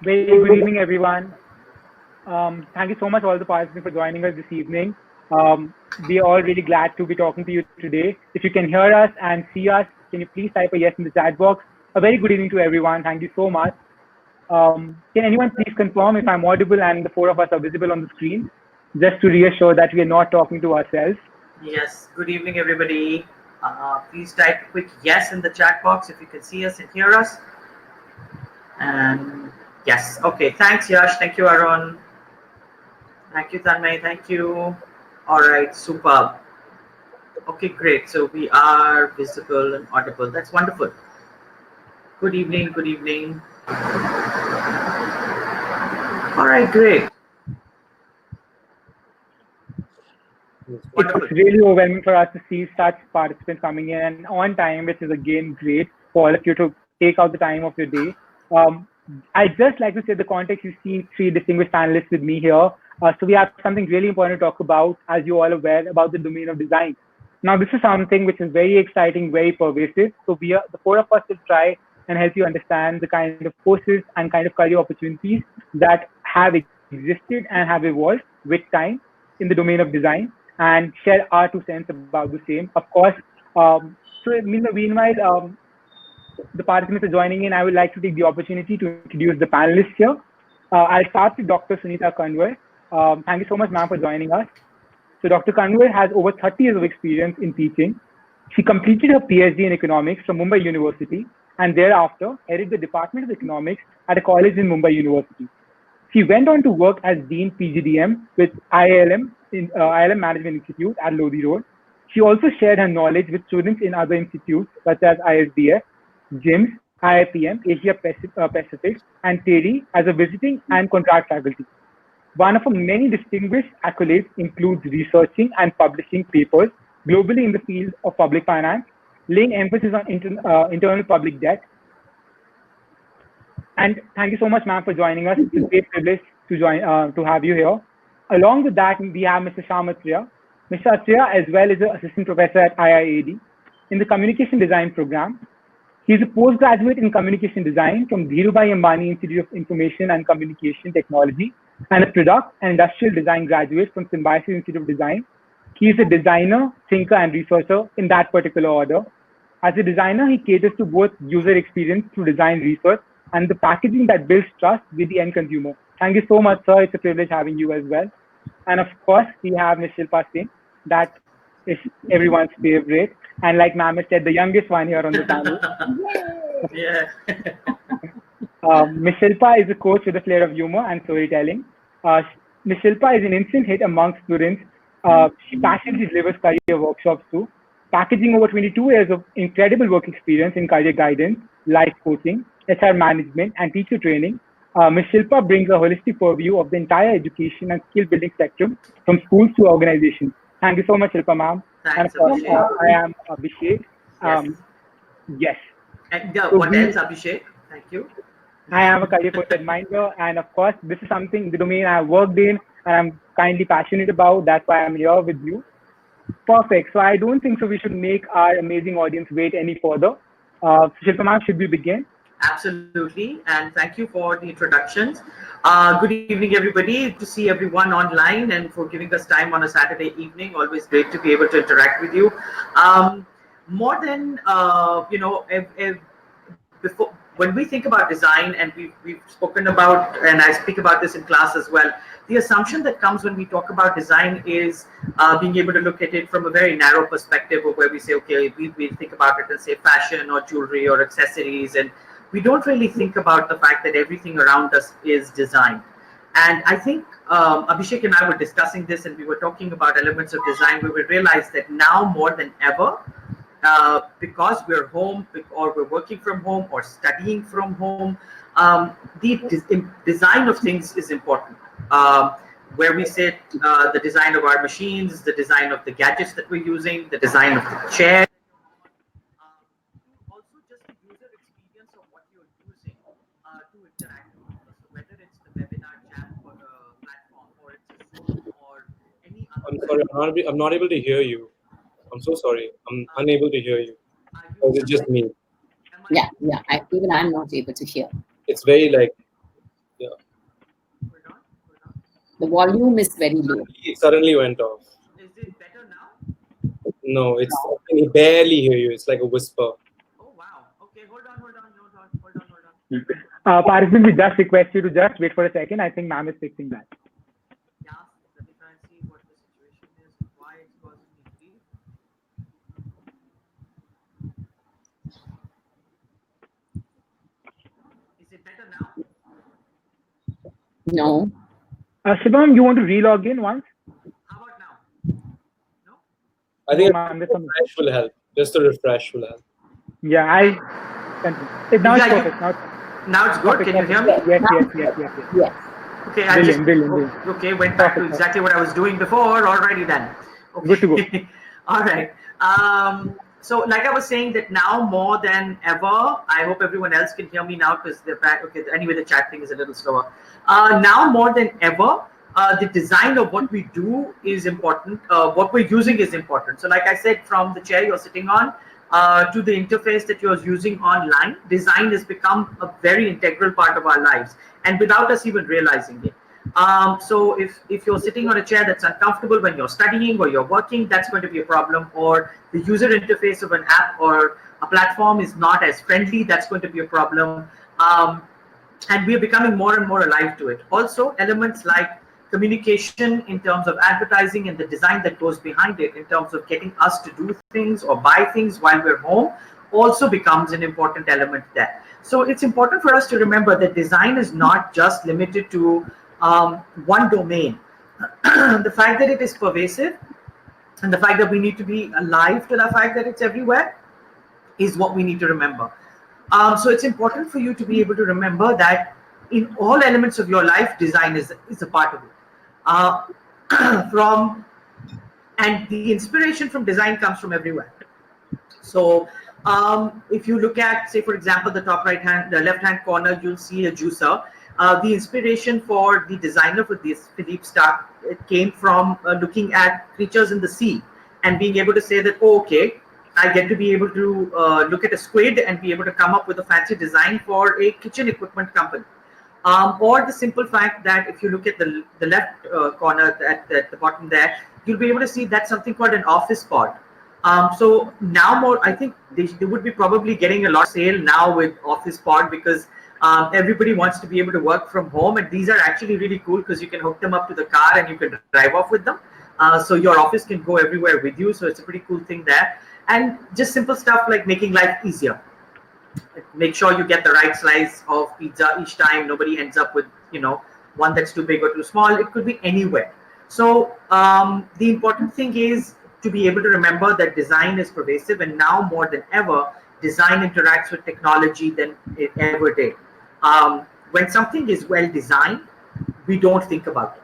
Very good evening, everyone. Thank you so much, all the participants, for joining us this evening. We are all really glad to be talking to you today. If you can hear us and see us, can you please type a yes in the chat box? A very good evening to everyone. Thank you so much. Can anyone please confirm if I'm audible and the four of us are visible on the screen, just to reassure that we are not talking to ourselves? Yes, good evening, everybody. Please type a quick yes in the chat box if you can see us and hear us. And yes, okay. Thanks, Yash. Thank you, Arun. Thank you, Tanmay. Thank you. All right, superb. Okay, great. So we are visible and audible. That's wonderful. Good evening. Good evening. All right, great. It's really overwhelming for us to see such participants coming in on time, which is again great for all of you to take out the time of your day. I'd just like to say the context. You see three distinguished panelists with me here. So we have something really important to talk about, as you all aware, about the domain of design. Now, this is something which is very exciting, very pervasive. So the four of us will try and help you understand the kind of courses and kind of career opportunities that have existed and have evolved with time in the domain of design, and share our 2 cents about the same. Of course, meanwhile, the participants are joining in, I would like to take the opportunity to introduce the panelists here. I'll start with Dr. Sunita Kanwar. Thank you so much, ma'am, for joining us. So Dr. Kanwar has over 30 years of experience in teaching. She completed her PhD in economics from Mumbai University and thereafter headed the Department of Economics at a college in Mumbai University. She went on to work as Dean PGDM with ILM Management Institute at Lodi Road. She also shared her knowledge with students in other institutes such as ISDF, GIMS, IIPM, Asia Pacific, and TERI as a visiting and contract faculty. One of her many distinguished accolades includes researching and publishing papers globally in the field of public finance, laying emphasis on internal public debt. And thank you so much, ma'am, for joining us. It's a great privilege to have you here. Along with that, we have Mr. Shyam Atriya. Mr. Atriya, as well, is an assistant professor at IIAD in the Communication Design program. He is a postgraduate in communication design from Dhirubhai Ambani Institute of Information and Communication Technology, and a product and industrial design graduate from Symbiosis Institute of Design. He is a designer, thinker, and researcher in that particular order. As a designer, he caters to both user experience through design research and the packaging that builds trust with the end consumer. Thank you so much, sir. It's a privilege having you as well. And of course, we have Ms. Shilpa Singh, that is everyone's favorite. And like ma'am has said, the youngest one here on the panel. Yeah. Ms. Shilpa is a coach with a flair of humor and storytelling. Ms. Shilpa is an instant hit among students. She passionately delivers career workshops too, packaging over 22 years of incredible work experience in career guidance, life coaching, HR management, and teacher training. Ms. Shilpa brings a holistic purview of the entire education and skill building spectrum from schools to organizations. Thank you so much, Shilpa, ma'am. Thanks, and of course, I am Abhishek. Yes. And what else, Abhishek? Thank you. I am a career coach at Mindler, and of course, this is something, the domain I have worked in, and I'm kindly passionate about. That's why I'm here with you. Perfect. So I don't think so we should make our amazing audience wait any further. Shilpa ma'am, should we begin? Absolutely, and thank you for the introductions. Good evening, everybody. To see everyone online and for giving us time on a Saturday evening. Always great to be able to interact with you. More than before, when we think about design, and we've spoken about, and I speak about this in class as well, the assumption that comes when we talk about design is being able to look at it from a very narrow perspective, of where we say, okay, we think about it as, say, fashion or jewelry or accessories, and we don't really think about the fact that everything around us is designed. And I think Abhishek and I were discussing this, and we were talking about elements of design where we realized that now more than ever, because we're home or we're working from home or studying from home, the design of things is important. Where we sit, the design of our machines, the design of the gadgets that we're using, the design of the chair, also just the user experience of what you're using to interact with others. So whether it's the webinar chat platform, or it's a Zoom, or any other. I'm sorry, I'm not able to hear you. I'm so sorry. I'm unable to hear you. Or is it just me? Yeah. Even I'm not able to hear. It's very like, The volume is very low. It suddenly went off. Is it better now? No, it's I can barely hear you. It's like a whisper. Oh wow. Okay, hold on. Participant, we just request you to just wait for a second. I think ma'am is fixing that. Yeah, let me try and see what the situation is, why it's causing me grief. Is it better now? No. Shubham, you want to re-log in once? How about now? No? I think No, ma'am, a refresh will help. Just a refresh will help. Yeah, I'll continue. Now it's perfect. Now it's good. Can you hear me? Yes. Okay, Brilliant. Okay, went back to exactly what I was doing before. Alrighty then. Okay. Good to go. All right. So, like I was saying, that now more than ever, I hope everyone else can hear me now because okay. Anyway, the chat thing is a little slower. Now more than ever, the design of what we do is important. What we're using is important. So, like I said, from the chair you're sitting on to the interface that you're using online, design has become a very integral part of our lives, and without us even realizing it. So if you're sitting on a chair that's uncomfortable when you're studying or you're working, that's going to be a problem. Or the user interface of an app or a platform is not as friendly, that's going to be a problem. And we are becoming more and more alive to it. Also, elements like communication in terms of advertising and the design that goes behind it in terms of getting us to do things or buy things while we're home also becomes an important element there. So it's important for us to remember that design is not just limited to one domain. The fact that it is pervasive and the fact that we need to be alive to the fact that it's everywhere is what we need to remember. So it's important for you to be able to remember that in all elements of your life, design is a part of it. And the inspiration from design comes from everywhere. So if you look at, say, for example, the left-hand corner, you'll see a juicer. The inspiration for the designer for this, Philippe Starck, it came from looking at creatures in the sea and being able to say that, oh, okay, I get to be able to look at a squid and be able to come up with a fancy design for a kitchen equipment company. Or the simple fact that if you look at the left corner at the bottom there, you'll be able to see that's something called an office pod. So now I think they would be probably getting a lot of sale now with Office Pod because everybody wants to be able to work from home, and these are actually really cool because you can hook them up to the car and you can drive off with them. So your office can go everywhere with you. So it's a pretty cool thing there. And just simple stuff like making life easier. Make sure you get the right slice of pizza each time. Nobody ends up with one that's too big or too small. It could be anywhere. So the important thing is to be able to remember that design is pervasive, and now more than ever, design interacts with technology than it ever did. When something is well designed, we don't think about it.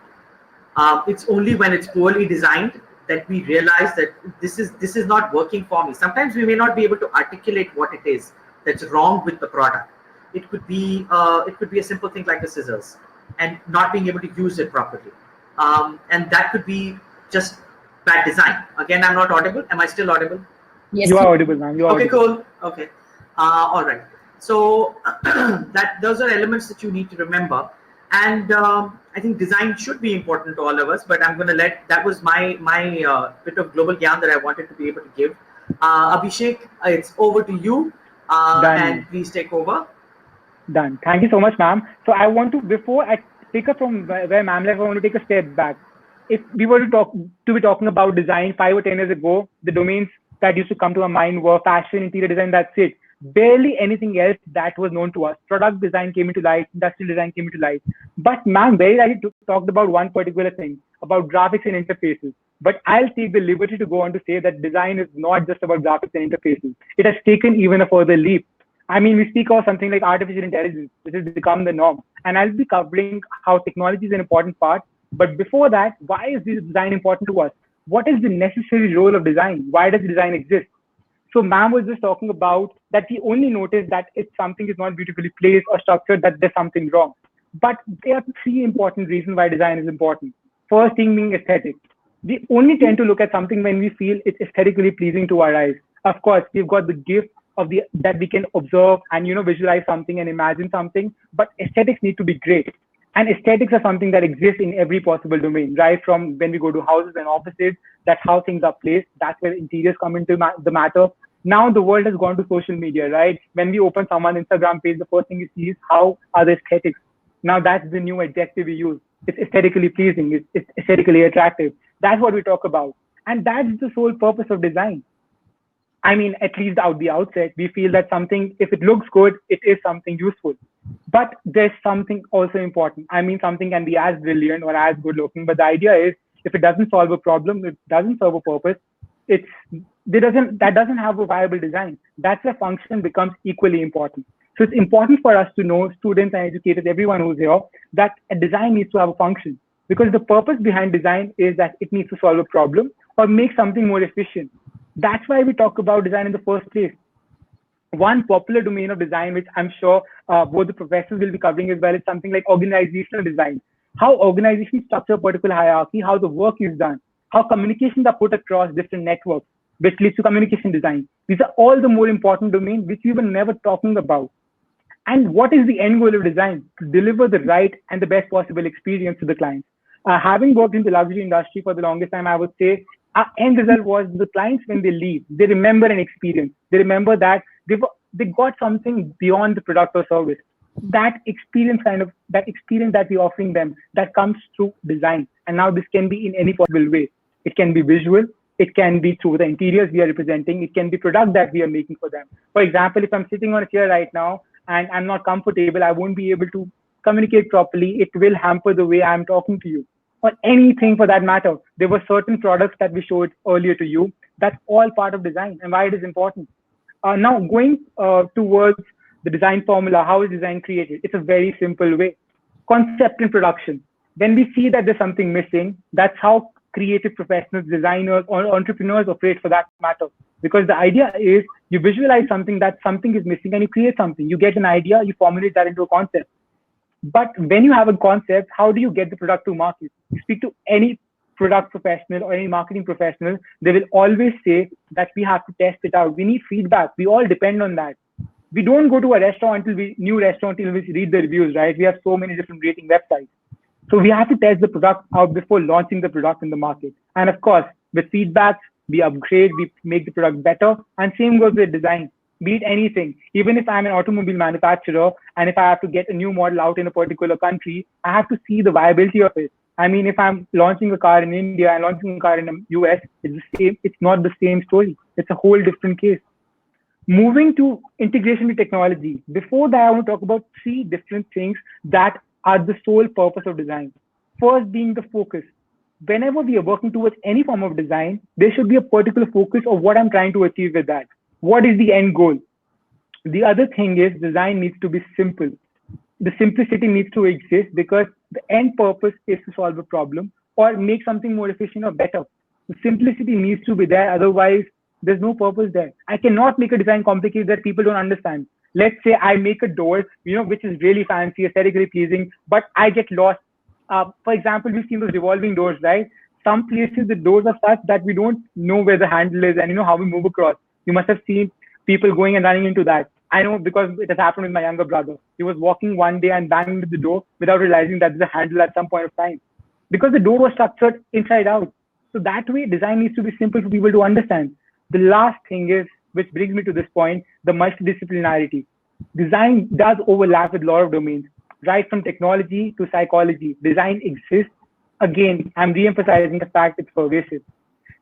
It's only when it's poorly designed that we realize that this is not working for me. Sometimes we may not be able to articulate what it is that's wrong with the product. It could be a simple thing like the scissors and not being able to use it properly, and that could be just bad design. Again, I'm not audible. Am I still audible? Yes, you are audible, ma'am. Okay, cool. Okay, all right. So those are elements that you need to remember, and I think design should be important to all of us. But I'm going to that was my bit of global gyan that I wanted to be able to give. Abhishek, it's over to you, and please take over. Done. Thank you so much, ma'am. So I want to, before I pick up from where ma'am left, I want to take a step back. If we were to be talking about design 5 or 10 years ago, the domains that used to come to our mind were fashion, interior design, that's it. Barely anything else that was known to us. Product design came into light, industrial design came into light. But ma'am, very rightly talked about one particular thing, about graphics and interfaces. But I'll take the liberty to go on to say that design is not just about graphics and interfaces. It has taken even a further leap. I mean, we speak of something like artificial intelligence, which has become the norm. And I'll be covering how technology is an important part. But before that, why is this design important to us? What is the necessary role of design? Why does design exist? So ma'am was just talking about that we only notice that if something is not beautifully placed or structured, that there's something wrong. But there are 3 important reasons why design is important. First thing being aesthetic. We only tend to look at something when we feel it's aesthetically pleasing to our eyes. Of course, we've got the gift of that we can observe and visualize something and imagine something, but aesthetics need to be great. And aesthetics are something that exists in every possible domain, right? From when we go to houses and offices, that's how things are placed. That's where interiors come into the matter. Now the world has gone to social media, right? When we open someone's Instagram page, the first thing you see is how are the aesthetics. Now that's the new adjective we use. It's aesthetically pleasing. It's aesthetically attractive. That's what we talk about. And that's the sole purpose of design. I mean, at least out the outset, we feel that something, if it looks good, it is something useful. But there's something also important. I mean, something can be as brilliant or as good looking, but the idea is if it doesn't solve a problem, it doesn't serve a purpose, it's that doesn't have a viable design. That's where function becomes equally important. So it's important for us to know, students and educators, everyone who's here, that a design needs to have a function. Because the purpose behind design is that it needs to solve a problem or make something more efficient. That's why we talk about design in the first place. One popular domain of design, which I'm sure both the professors will be covering as well, is something like organizational design. How organizations structure a particular hierarchy, how the work is done, how communications are put across different networks, which leads to communication design. These are all the more important domains which we were never talking about. And what is the end goal of design? To deliver the right and the best possible experience to the clients. Having worked in the luxury industry for the longest time, I would say our end result was the clients, when they leave, they remember an experience. They remember that they got something beyond the product or service. That experience that we're offering them, that comes through design. And now this can be in any possible way. It can be visual. It can be through the interiors we are representing. It can be product that we are making for them. For example, if I'm sitting on a chair right now and I'm not comfortable, I won't be able to communicate properly. It will hamper the way I'm talking to you, or anything for that matter. There were certain products that we showed earlier to you. That's all part of design and why it is important. Now, going towards the design formula, how is design created? It's a very simple way. Concept and production. When we see that there's something missing, that's how creative professionals, designers, or entrepreneurs operate for that matter. Because the idea is you visualize something, that something is missing, and you create something. You get an idea, you formulate that into a concept. But when you have a concept, how do you get the product to market? You speak to any product professional or any marketing professional, they will always say that we have to test it out. We need feedback. We all depend on that. We don't go to a restaurant until we read the reviews, right? We have so many different rating websites. So we have to test the product out before launching the product in the market. And of course, with feedback, we upgrade, we make the product better. And same goes with design. Be it anything. Even if I'm an automobile manufacturer and if I have to get a new model out in a particular country, I have to see the viability of it. I mean, if I'm launching a car in India and launching a car in the US, it's the same. It's not the same story. It's a whole different case. Moving to integration with technology. Before that, I want to talk about three different things that are the sole purpose of design. First being the focus. Whenever we are working towards any form of design, there should be a particular focus of what I'm trying to achieve with that. What is the end goal? The other thing is design needs to be simple. The simplicity needs to exist because the end purpose is to solve a problem or make something more efficient or better. The simplicity needs to be there. Otherwise, there's no purpose there. I cannot make a design complicated that people don't understand. Let's say I make a door, which is really fancy, aesthetically pleasing, but I get lost. For example, we've seen those revolving doors, right? Some places the doors are such that we don't know where the handle is and how we move across. You must have seen people going and running into that. I know because it has happened with my younger brother. He was walking one day and banged into the door without realizing that there's a handle at some point of time. Because the door was structured inside out. So that way, design needs to be simple for people to understand. The last thing is, which brings me to this point, the multidisciplinarity. Design does overlap with a lot of domains, right from technology to psychology. Design exists. Again, I'm re-emphasizing the fact it's pervasive.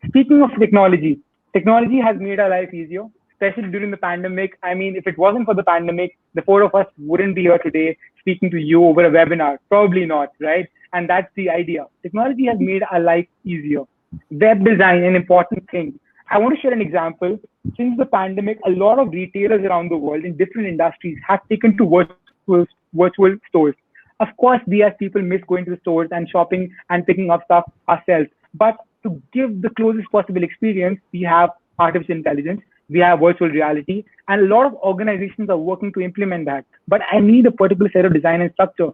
Speaking of technology, technology has made our life easier, especially during the pandemic. I mean, if it wasn't for the pandemic, the four of us wouldn't be here today speaking to you over a webinar. Probably not, right? And that's the idea. Technology has made our life easier. Web design, an important thing. I want to share an example. Since the pandemic, a lot of retailers around the world in different industries have taken to virtual stores. Of course, we as people miss going to the stores and shopping and picking up stuff ourselves. But to give the closest possible experience, we have artificial intelligence, we have virtual reality, and a lot of organizations are working to implement that. But I need a particular set of design and structure.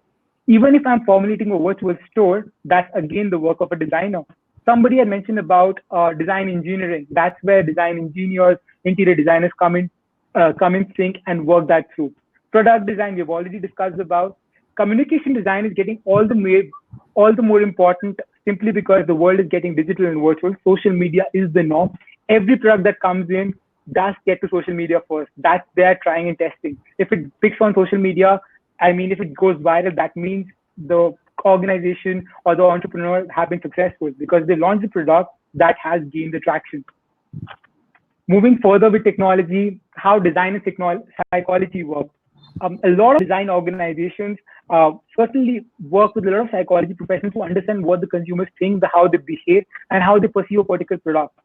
Even if I'm formulating a virtual store, that's again the work of a designer. Somebody had mentioned about design engineering. That's where design engineers, interior designers come in sync and work that through. Product design, we've already discussed about. communication design is getting all the more important simply because the world is getting digital and virtual. Social media is the norm. Every product that comes in does get to social media first. That's their trying and testing. If it picks on social media, I mean, if it goes viral, that means the organization or the entrepreneur have been successful because they launched the product that has gained the traction. Moving further with technology, how design and psychology work. A lot of design organizations certainly work with a lot of psychology professionals to understand what the consumers think, how they behave, and how they perceive a particular product.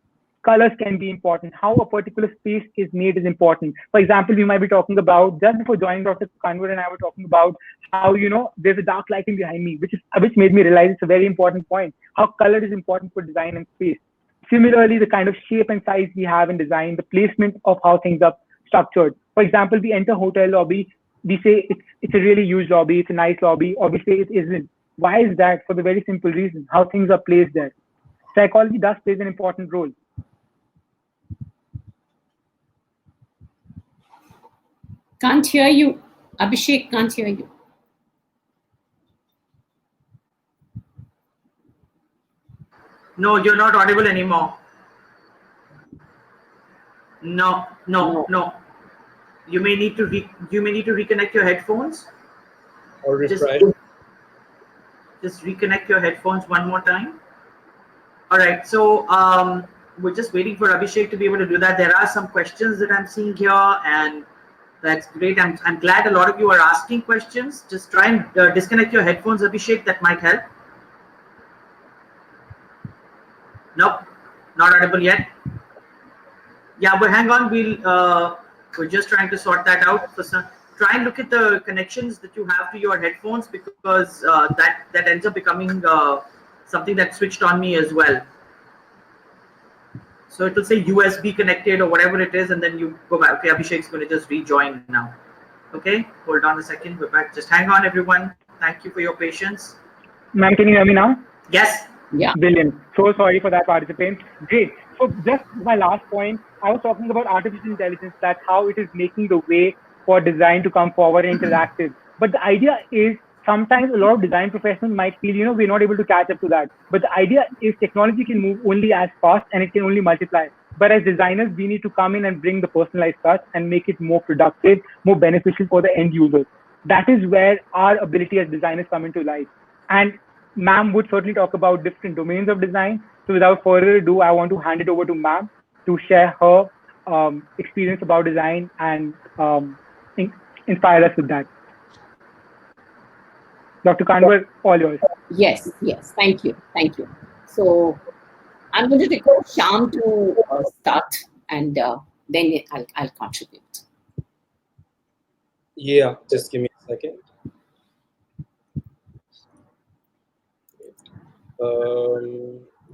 Colors can be important. How a particular space is made is important. For example, we might be talking about, just before joining Dr. Kanwar and I were talking about how, there's a dark lighting behind me, which made me realize it's a very important point. How color is important for design and space. Similarly, the kind of shape and size we have in design, the placement of how things are structured. For example, we enter a hotel lobby, we say it's a really huge lobby, it's a nice lobby, or we say it isn't. Why is that? For the very simple reason, how things are placed there. Psychology does play an important role. Can't hear you. Abhishek, can't hear you. No, you're not audible anymore. No. You may need to reconnect your headphones. Or Just reconnect your headphones one more time. All right. So we're just waiting for Abhishek to be able to do that. There are some questions that I'm seeing here, and that's great. I'm glad a lot of you are asking questions. Just try and disconnect your headphones, Abhishek. That might help. Nope, not audible yet. Yeah, but hang on. We're just trying to sort that out. Try and look at the connections that you have to your headphones, because that ends up becoming something that's switched on me as well. So it will say USB connected or whatever it is, and then you go back. Okay, Abhishek's going to just rejoin now. Okay, hold on a second. We're back. Just hang on, everyone. Thank you for your patience. Ma'am, can you hear me now? Yes. Yeah. Brilliant. So sorry for that, participant. Great. So just my last point, I was talking about artificial intelligence, that's how it is making the way for design to come forward and interactive. But the idea is sometimes a lot of design professionals might feel, we're not able to catch up to that. But the idea is technology can move only as fast and it can only multiply. But as designers, we need to come in and bring the personalized touch and make it more productive, more beneficial for the end users. That is where our ability as designers come into life. And ma'am would certainly talk about different domains of design. So without further ado, I want to hand it over to ma'am to share her experience about design and inspire us with that. Dr. Kanwar, all yours. Yes. Thank you. So I'm going to request Shyam to start, and then I'll contribute. Yeah, just give me a second.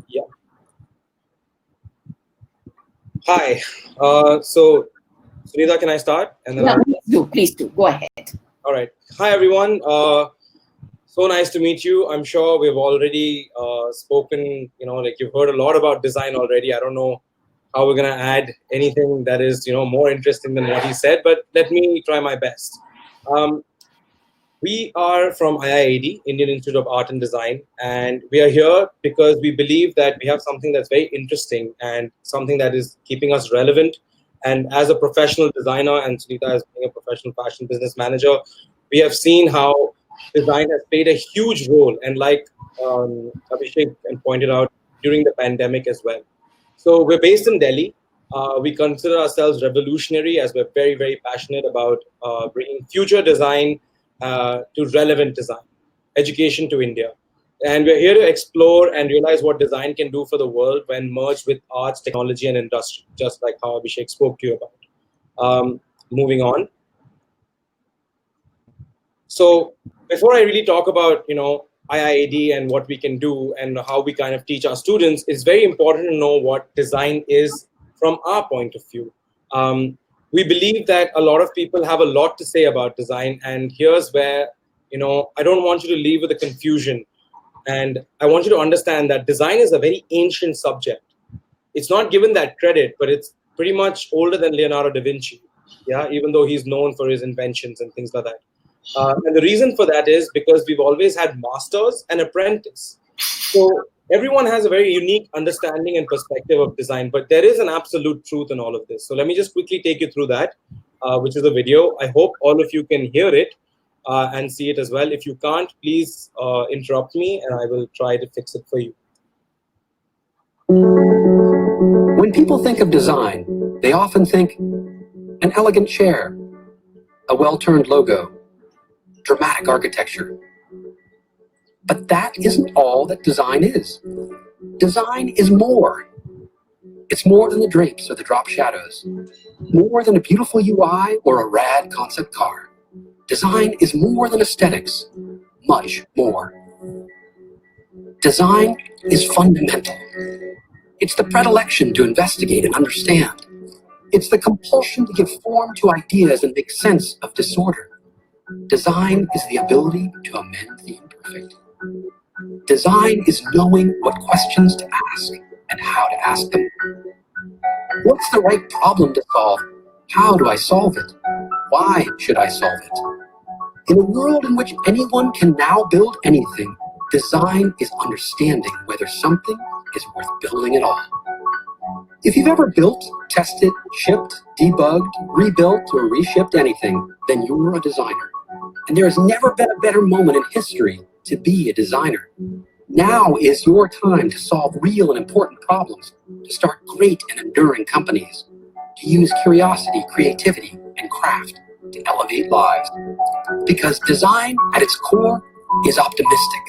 Yeah. Hi. So, Sunita, can I start? And then Please do. Go ahead. All right. Hi, everyone. So nice to meet you. I'm sure we've already spoken, you've heard a lot about design already. I don't know how we're going to add anything that is, more interesting than what he said, but let me try my best. We are from IIAD, Indian Institute of Art and Design, and we are here because we believe that we have something that's very interesting and something that is keeping us relevant. And as a professional designer, and Sunita as being a professional fashion business manager, we have seen how design has played a huge role, and like Abhishek pointed out, during the pandemic as well. So we're based in Delhi. We consider ourselves revolutionary, as we're very, very passionate about bringing future design to relevant design, education to India. And we're here to explore and realize what design can do for the world when merged with arts, technology, and industry, just like how Abhishek spoke to you about. Moving on. So before I really talk about, IIAD and what we can do and how we kind of teach our students, it's very important to know what design is from our point of view. We believe that a lot of people have a lot to say about design, and here's where, I don't want you to leave with a confusion. And I want you to understand that design is a very ancient subject. It's not given that credit, but it's pretty much older than Leonardo da Vinci. Yeah, even though he's known for his inventions and things like that. And the reason for that is because we've always had masters and apprentice. So everyone has a very unique understanding and perspective of design, but there is an absolute truth in all of this. So let me just quickly take you through that, which is a video. I hope all of you can hear it and see it as well. If you can't, please interrupt me and I will try to fix it for you. When people think of design, they often think an elegant chair, a well-turned logo, dramatic architecture. But that isn't all that design is. Design is more. It's more than the drapes or the drop shadows, more than a beautiful UI or a rad concept car. Design is more than aesthetics, much more. Design is fundamental. It's the predilection to investigate and understand. It's the compulsion to give form to ideas and make sense of disorder. Design is the ability to amend the imperfect. Design is knowing what questions to ask and how to ask them. What's the right problem to solve? How do I solve it? Why should I solve it? In a world in which anyone can now build anything, design is understanding whether something is worth building at all. If you've ever built, tested, shipped, debugged, rebuilt, or reshipped anything, then you're a designer. And there has never been a better moment in history to be a designer. Now is your time to solve real and important problems, to start great and enduring companies, to use curiosity, creativity, and craft to elevate lives. Because design, at its core, is optimistic.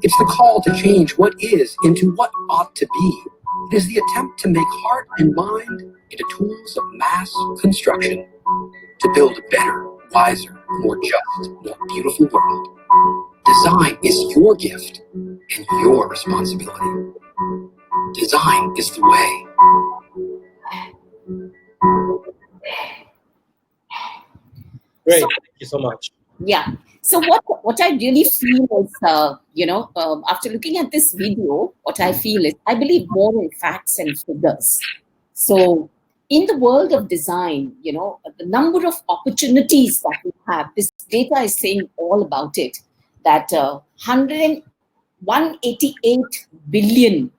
It's the call to change what is into what ought to be. It is the attempt to make heart and mind into tools of mass construction, to build a better, wiser, more just, more beautiful world. Design is your gift and your responsibility. Design is the way. Great, thank you so much. Yeah. So what I really feel is, after looking at this video, what I feel is I believe more in facts and figures. So in the world of design, the number of opportunities that we have, this data is saying all about it, that 188 billion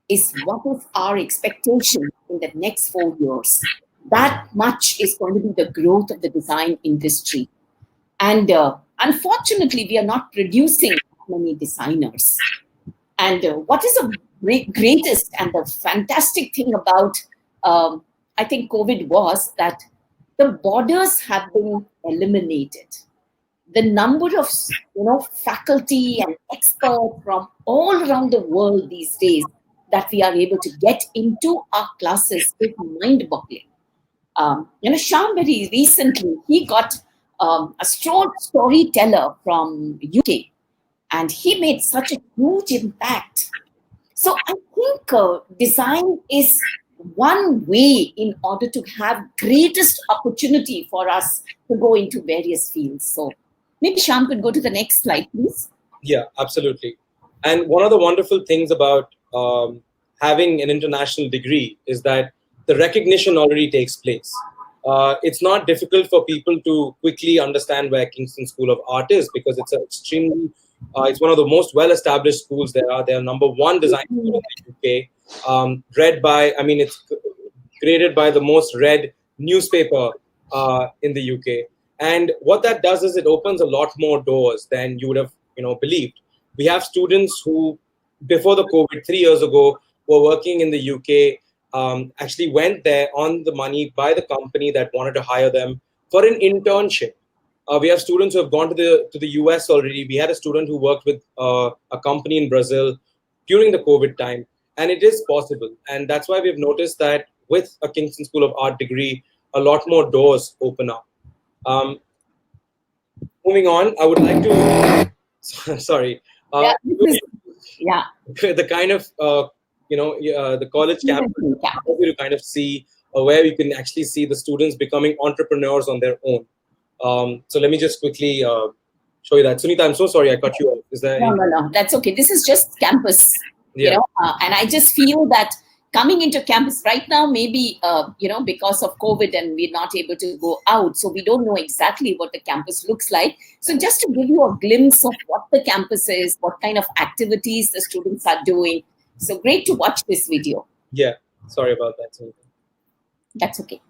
is what is our expectation in the next 4 years. That much is going to be the growth of the design industry. And unfortunately, we are not producing many designers. And what is the greatest and the fantastic thing about, I think, COVID was that the borders have been eliminated. The number of faculty and experts from all around the world these days that we are able to get into our classes is mind-boggling. Shyam very recently, he got a storyteller from UK, and he made such a huge impact. So I think design is one way in order to have greatest opportunity for us to go into various fields. So maybe Shyam could go to the next slide, please. Yeah, absolutely. And one of the wonderful things about having an international degree is that the recognition already takes place. It's not difficult for people to quickly understand where Kingston School of Art is, because it's it's one of the most well-established schools there are. They're #1 design school in the UK. It's graded by the most read newspaper in the UK. And what that does is it opens a lot more doors than you would have believed. We have students who, before the COVID 3 years ago, were working in the UK, actually went there on the money by the company that wanted to hire them for an internship. We have students who have gone to the US already. We had a student who worked with a company in Brazil during the COVID time, and it is possible. And that's why we've noticed that with a Kingston School of Art degree, a lot more doors open up. Moving on, I would like to, sorry. The kind of, the college campus to kind of see where you can actually see the students becoming entrepreneurs on their own. So let me just quickly show you that. Sunita, I'm so sorry I cut you off. Is there No, that's okay. This is just campus, and I just feel that coming into campus right now, maybe, because of COVID and we're not able to go out. So we don't know exactly what the campus looks like. So just to give you a glimpse of what the campus is, what kind of activities the students are doing. So great to watch this video. Yeah, sorry about that. That's okay.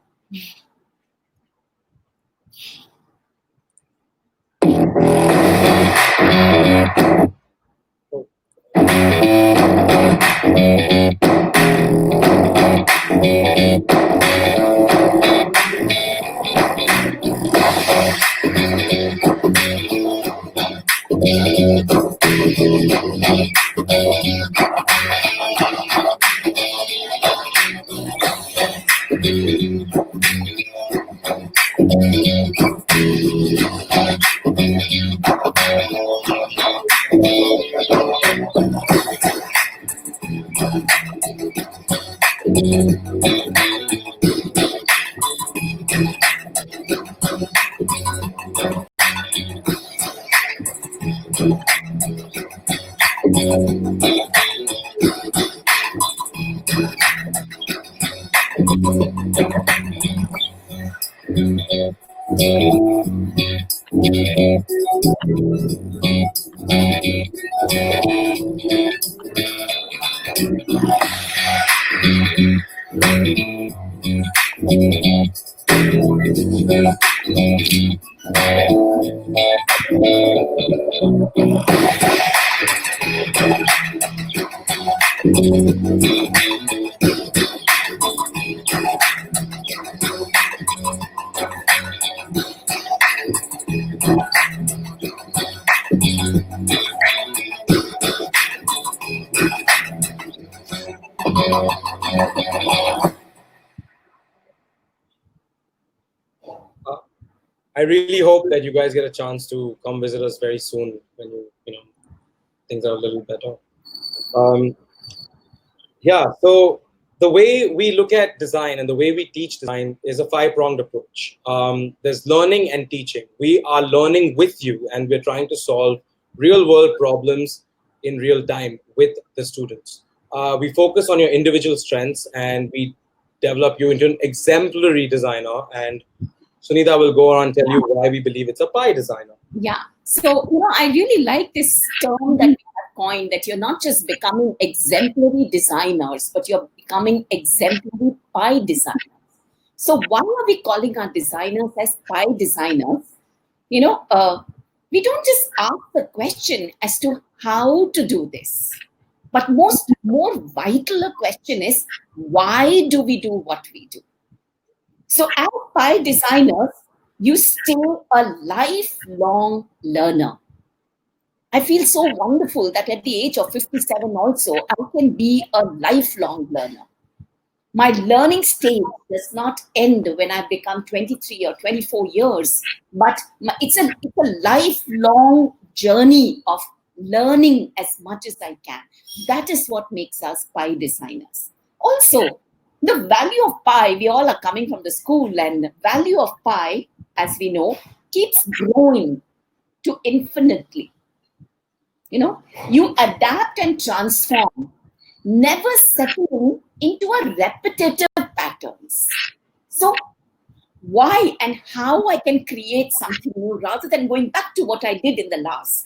I really hope that you guys get a chance to come visit us very soon when things are a little better. So the way we look at design and the way we teach design is a 5-pronged approach. There's learning and teaching. We are learning with you, and we're trying to solve real-world problems in real time with the students. We focus on your individual strengths, and we develop you into an exemplary designer. And Sunita will go on and tell you why we believe it's a pie designer. Yeah. So, I really like this term that we have coined, that you're not just becoming exemplary designers, but you're becoming exemplary pie designers. So why are we calling our designers as pie designers? We don't just ask the question as to how to do this, but more vital a question is, why do we do what we do? So as pie designers, you stay a lifelong learner. I feel so wonderful that at the age of 57 also, I can be a lifelong learner. My learning stage does not end when I become 23 or 24 years, but it's a lifelong journey of learning as much as I can. That is what makes us pie designers. Also, the value of pie, we all are coming from the school, and value of pie, as we know, keeps growing to infinitely. You adapt and transform, never settling into a repetitive patterns. So why and how I can create something new rather than going back to what I did in the last.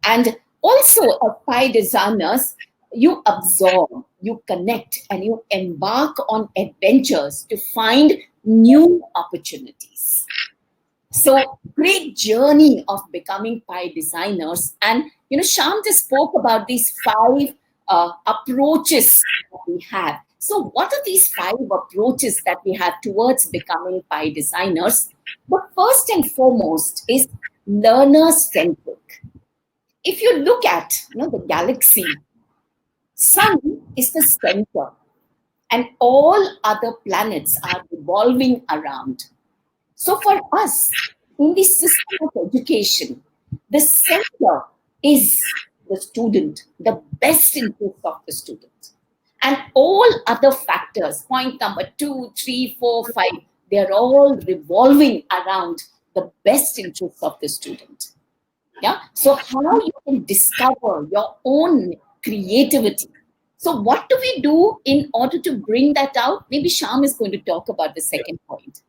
And also, as pie designers, you absorb, you connect, and you embark on adventures to find new opportunities. So great journey of becoming pie designers. And, Shyam just spoke about these 5 approaches that we have. So what are these 5 approaches that we have towards becoming pie designers? But first and foremost is learner-centric. If you look at the galaxy, Sun is the center, and all other planets are revolving around. So for us, in the system of education, the center is the student, the best interest of the student. And all other factors, point number 2, 3, 4, 5, they're all revolving around the best interest of the student. Yeah. So how you can discover your own creativity, So what do we do in order to bring that out? Maybe Shyam is going to talk about the second point.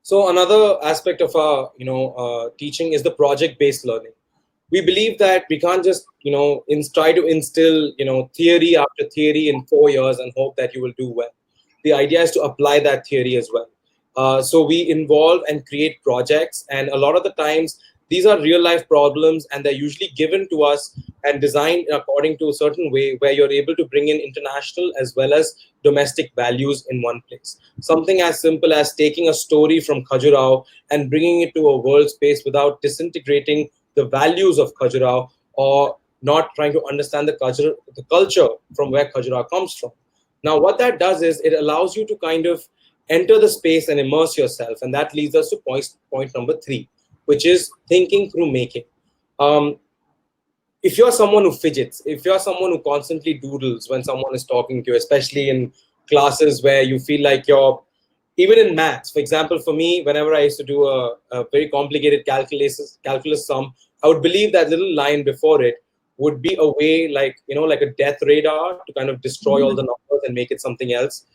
So another aspect of our, teaching is the project-based learning. We believe that we can't just, try to instill, theory after theory in 4 years and hope that you will do well. The idea is to apply that theory as well. So we involve and create projects, and a lot of the times these are real life problems, and they're usually given to us and designed according to a certain way where you're able to bring in international as well as domestic values in one place. Something as simple as taking a story from Khajuraho and bringing it to a world space without disintegrating the values of Khajuraho, or not trying to understand the culture from where Khajuraho comes from. Now, what that does is it allows you to kind of enter the space and immerse yourself. And that leads us to point number 3, which is thinking through making. If you're someone who fidgets, if you're someone who constantly doodles when someone is talking to you, especially in classes where you feel like you're, even in maths, for example, for me, whenever I used to do a very complicated calculus sum, I would believe that little line before it would be a way, like a death radar to kind of destroy all the numbers and make it something else.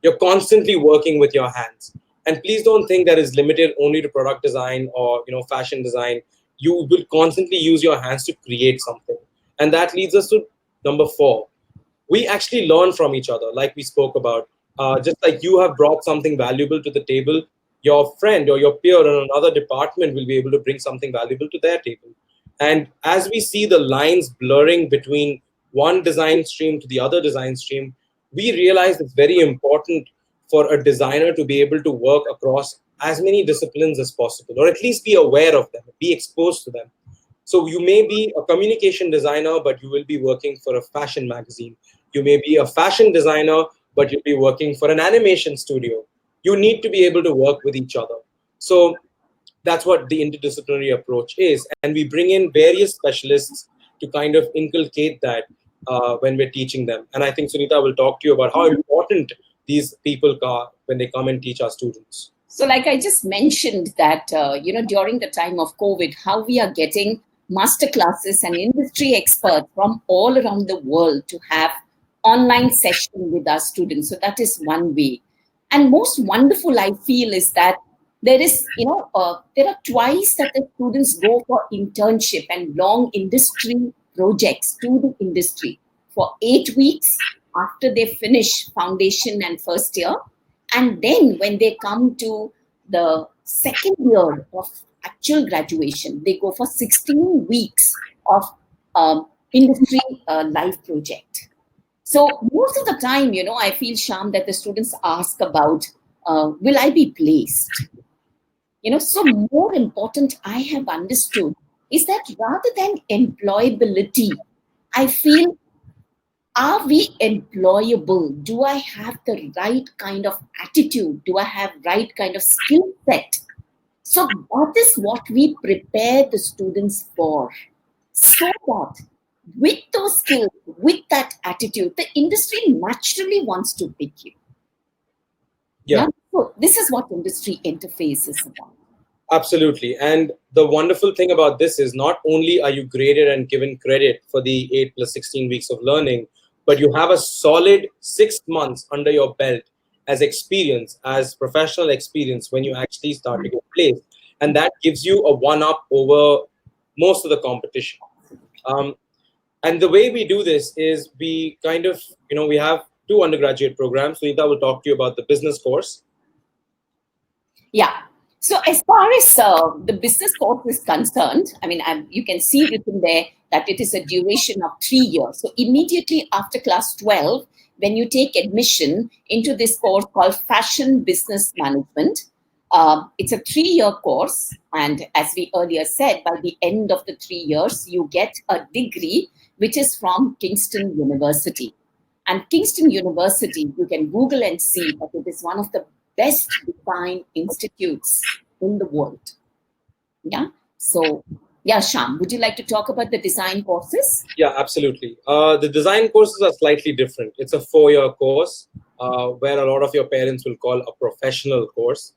You're constantly working with your hands. And please don't think that is limited only to product design or fashion design. You will constantly use your hands to create something. And that leads us to number 4. We actually learn from each other, like we spoke about. Just like you have brought something valuable to the table, your friend or your peer in another department will be able to bring something valuable to their table. And as we see the lines blurring between one design stream to the other design stream, we realize it's very important for a designer to be able to work across as many disciplines as possible, or at least be aware of them, be exposed to them. So you may be a communication designer, but you will be working for a fashion magazine. You may be a fashion designer, but you'll be working for an animation studio. You need to be able to work with each other. So that's what the interdisciplinary approach is. And we bring in various specialists to kind of inculcate that when we're teaching them. And I think Sunita will talk to you about how important these people are when they come and teach our students. So like I just mentioned that, during the time of COVID, how we are getting master classes and industry experts from all around the world to have online session with our students. So that is one way. And most wonderful, I feel, is that there is, there are twice that the students go for internship and long industry projects to the industry for 8 weeks after they finish foundation and first year. And then when they come to the second year of actual graduation, they go for 16 weeks of industry life project. So most of the time, I feel, Shyam, that the students ask about, will I be placed? So more important, I have understood, is that rather than employability, I feel, are we employable? Do I have the right kind of attitude? Do I have right kind of skill set? So that is what we prepare the students for. So that with those skills, with that attitude, the industry naturally wants to pick you. Yeah. So this is what industry interface is about. Absolutely. And the wonderful thing about this is not only are you graded and given credit for the 8 plus 16 weeks of learning, but you have a solid 6 months under your belt as experience, as professional experience when you actually start to get placed. And that gives you a one-up over most of the competition. And the way we do this is we kind of, we have 2 undergraduate programs. Sunita will talk to you about the business course. Yeah. So as far as the business course is concerned, I mean, you can see written there that it is a duration of 3 years. So immediately after class 12, when you take admission into this course called Fashion Business Management, it's a 3-year course. And as we earlier said, by the end of the 3 years, you get a degree, which is from Kingston University. And Kingston University, you can Google and see that it is one of the best design institutes in the world. Yeah. So, yeah, Shyam, would you like to talk about the design courses? Yeah, absolutely. The design courses are slightly different. It's a 4-year course where a lot of your parents will call a professional course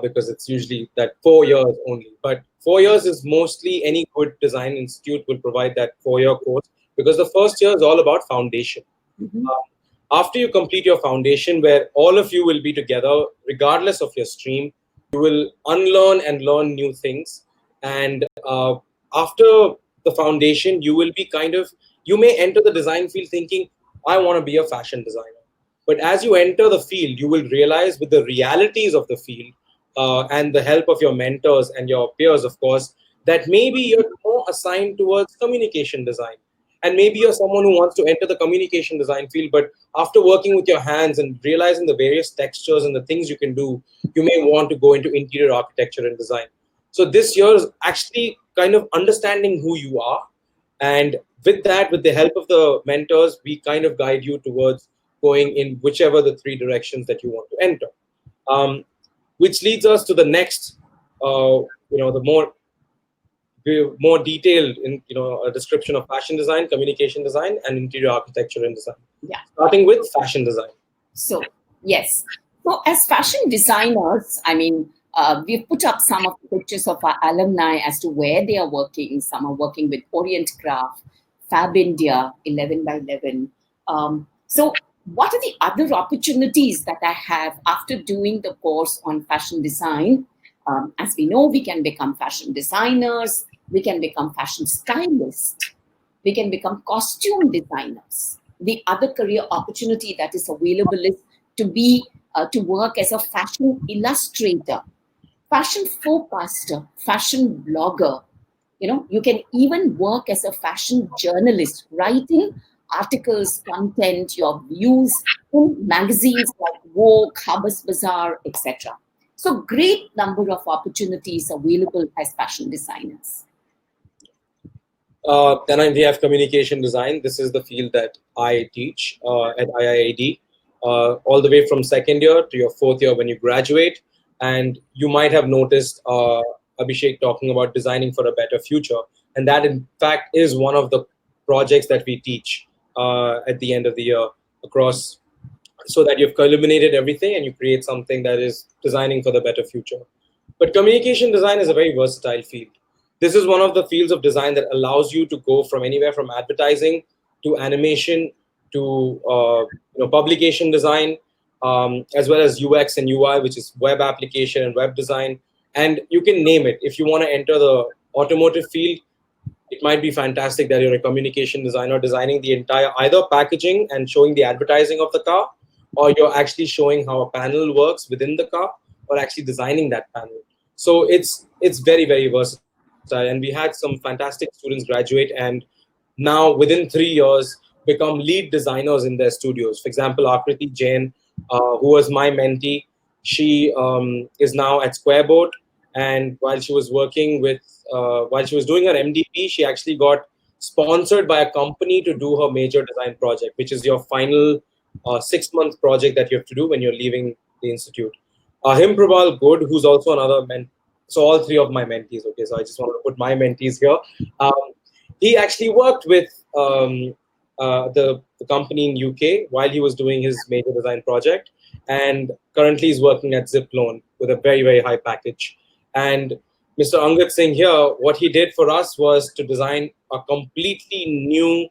because it's usually that 4 years only. But 4 years is mostly any good design institute will provide that 4-year course because the first year is all about foundation. After you complete your foundation, where all of you will be together, regardless of your stream, you will unlearn and learn new things. And after the foundation, you will be you may enter the design field thinking, I want to be a fashion designer. But as you enter the field, you will realize with the realities of the field and the help of your mentors and your peers, of course, that maybe you're more assigned towards communication design. And maybe you're someone who wants to enter the communication design field, but after working with your hands and realizing the various textures and the things you can do, you may want to go into interior architecture and design. So this year is actually kind of understanding who you are. And with that, with the help of the mentors, we kind of guide you towards going in whichever the three directions that you want to enter. Which leads us to the next, the more detailed a description of fashion design, communication design, and interior architecture and design. Yeah. Starting with fashion design. So, yes. So as fashion designers, we've put up some of the pictures of our alumni as to where they are working. Some are working with Orient Craft, Fab India, 11 by 11. So what are the other opportunities that I have after doing the course on fashion design? As we know, we can become fashion designers, we can become fashion stylists, we can become costume designers. The other career opportunity that is available is to work as a fashion illustrator, fashion forecaster, fashion blogger. You can even work as a fashion journalist, writing articles, content, your views in magazines like Vogue, Habas Bazaar, etc. So great number of opportunities available as fashion designers. Then we have communication design. This is the field that I teach at IIAD, all the way from second year to your fourth year when you graduate. And you might have noticed Abhishek talking about designing for a better future. And that, in fact, is one of the projects that we teach at the end of the year across, so that you've culminated everything and you create something that is designing for the better future. But communication design is a very versatile field. This is one of the fields of design that allows you to go from anywhere from advertising to animation to publication design, as well as UX and UI, which is web application and web design. And you can name it. If you want to enter the automotive field, it might be fantastic that you're a communication designer designing the entire either packaging and showing the advertising of the car, or you're actually showing how a panel works within the car, or actually designing that panel. So it's very, very versatile. And we had some fantastic students graduate and now within 3 years become lead designers in their studios. For example, Akriti Jain, who was my mentee, she is now at Squareboard. And while she was working while she was doing her MDP, she actually got sponsored by a company to do her major design project, which is your final 6-month project that you have to do when you're leaving the institute. Prabal Good, who's also another mentee. So all three of my mentees, okay, so I just want to put my mentees here. He actually worked with the company in UK while he was doing his major design project, and currently he's working at Zip Loan with a very, very high package. And Mr. Angad Singh here, what he did for us was to design a completely new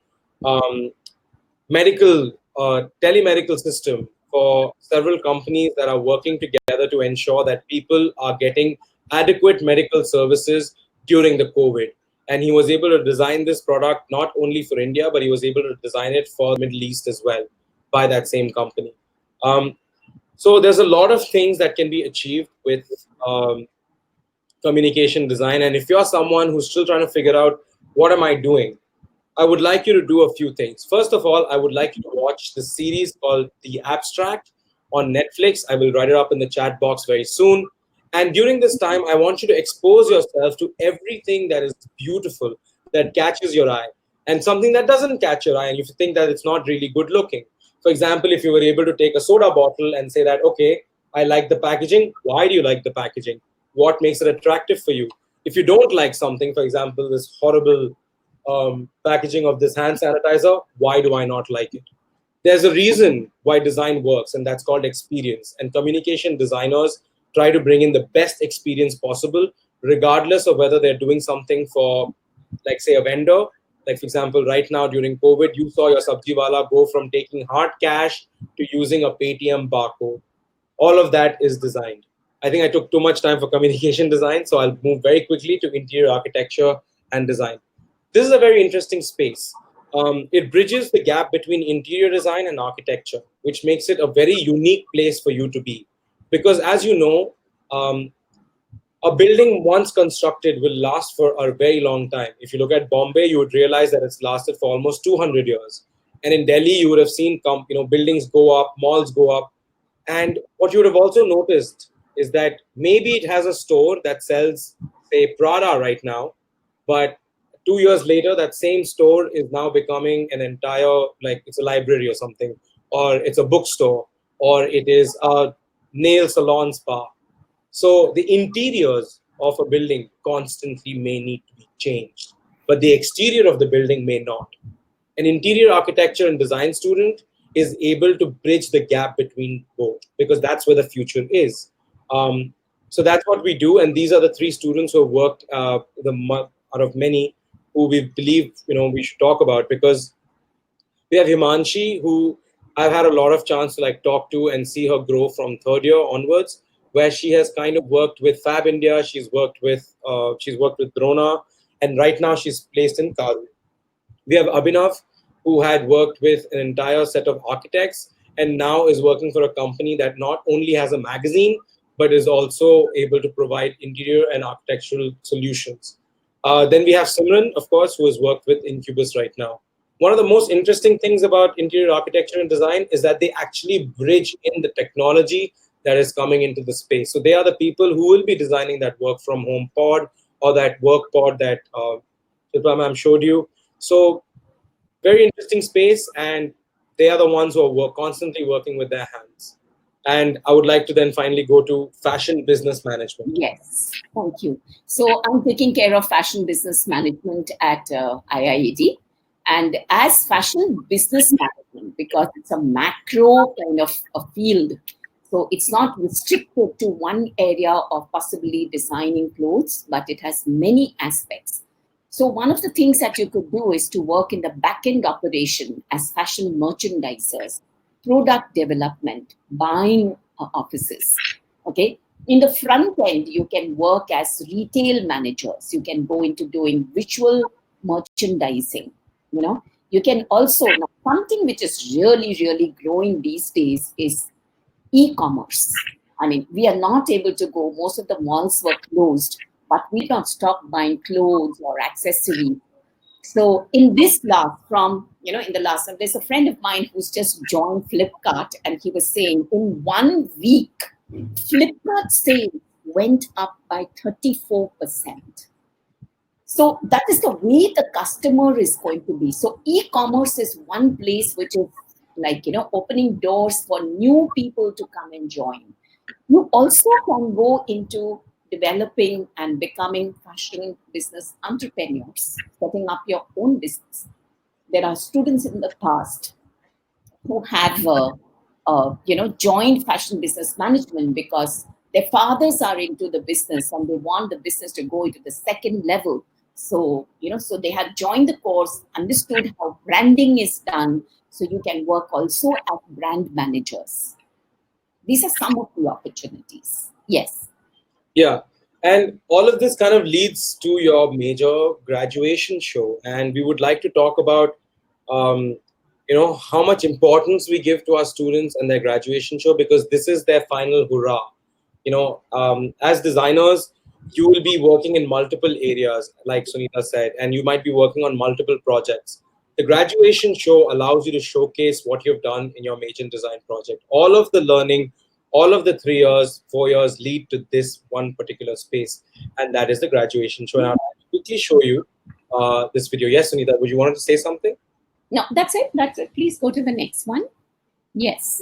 telemedical system for several companies that are working together to ensure that people are getting adequate medical services during the COVID. And he was able to design this product not only for India, but he was able to design it for the Middle East as well by that same company. So there's a lot of things that can be achieved with communication design. And if you're someone who's still trying to figure out, what am I doing? I would like you to do a few things. First of all, I would like you to watch the series called The Abstract on Netflix. I will write it up in the chat box very soon. And during this time, I want you to expose yourself to everything that is beautiful, that catches your eye, and something that doesn't catch your eye and you think that it's not really good looking. For example, if you were able to take a soda bottle and say that, okay, I like the packaging. Why do you like the packaging? What makes it attractive for you? If you don't like something, for example, this horrible packaging of this hand sanitizer, why do I not like it? There's a reason why design works, and that's called experience. And communication designers try to bring in the best experience possible, regardless of whether they're doing something for, like, say, a vendor Like, for example, right now during COVID, you saw your Sabjiwala go from taking hard cash to using a Paytm barcode. All of that is designed. I think I took too much time for communication design, so I'll move very quickly to interior architecture and design. This is a very interesting space. It bridges the gap between interior design and architecture, which makes it a very unique place for you to be. Because as you know, a building once constructed will last for a very long time. If you look at Bombay, you would realize that it's lasted for almost 200 years. And in Delhi, you would have seen buildings go up, malls go up. And what you would have also noticed is that maybe it has a store that sells, say, Prada right now, but 2 years later, that same store is now becoming an entire, like, it's a library or something, or it's a bookstore, or it is a nail salon spa. So the interiors of a building constantly may need to be changed, but the exterior of the building may not. An interior architecture and design student is able to bridge the gap between both, because that's where the future is. So that's what we do, and these are the three students who have worked out of many who we believe we should talk about, because we have Himanshi, who I've had a lot of chance to like talk to and see her grow from third year onwards, where she has kind of worked with Fab India, she's worked with Drona, and right now she's placed in Karu. We have Abhinav, who had worked with an entire set of architects and now is working for a company that not only has a magazine, but is also able to provide interior and architectural solutions. Then we have Simran, of course, who has worked with Incubus right now. One of the most interesting things about interior architecture and design is that they actually bridge in the technology that is coming into the space. So they are the people who will be designing that work from home pod or that work pod that Shilpa ma'am showed you. So very interesting space, and they are the ones who are constantly working with their hands. And I would like to then finally go to fashion business management. Yes, thank you. So I'm taking care of fashion business management at IIED. And as fashion business management, because it's a macro kind of a field, so it's not restricted to one area of possibly designing clothes, but it has many aspects. So one of the things that you could do is to work in the back-end operation as fashion merchandisers, product development, buying offices, okay? In the front end, you can work as retail managers. You can go into doing visual merchandising, You can also, now, something which is really, really growing these days is e-commerce. I mean, we are not able to go, most of the malls were closed, but we don't stop buying clothes or accessories. So in this there's a friend of mine who's just joined Flipkart, and he was saying in 1 week, Flipkart sales went up by 34%. So that is the way the customer is going to be. So e-commerce is one place which is opening doors for new people to come and join. You also can go into developing and becoming fashion business entrepreneurs, setting up your own business. There are students in the past who have, joined fashion business management because their fathers are into the business and they want the business to go into the second level. So, so they have joined the course, understood how branding is done. So you can work also as brand managers. These are some of the opportunities. Yes. Yeah. And all of this kind of leads to your major graduation show. And we would like to talk about, how much importance we give to our students and their graduation show, because this is their final hurrah. As designers, you will be working in multiple areas, like Sunita said, and you might be working on multiple projects. The graduation show allows you to showcase what you've done in your major design project. All of the learning, all of the 3 years, 4 years lead to this one particular space, and that is the graduation show. And I'll quickly show you this video. Yes, Sunita, would you want to say something? No, that's it. That's it. Please go to the next one. Yes.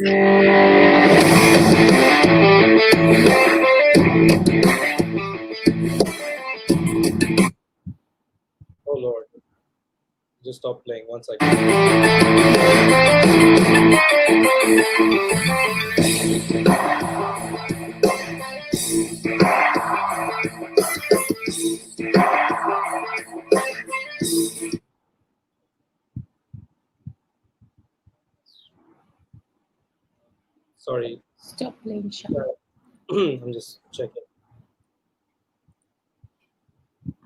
Oh, Lord. Just stop playing 1 second. Sorry. Stop playing, Sham. I'm just checking.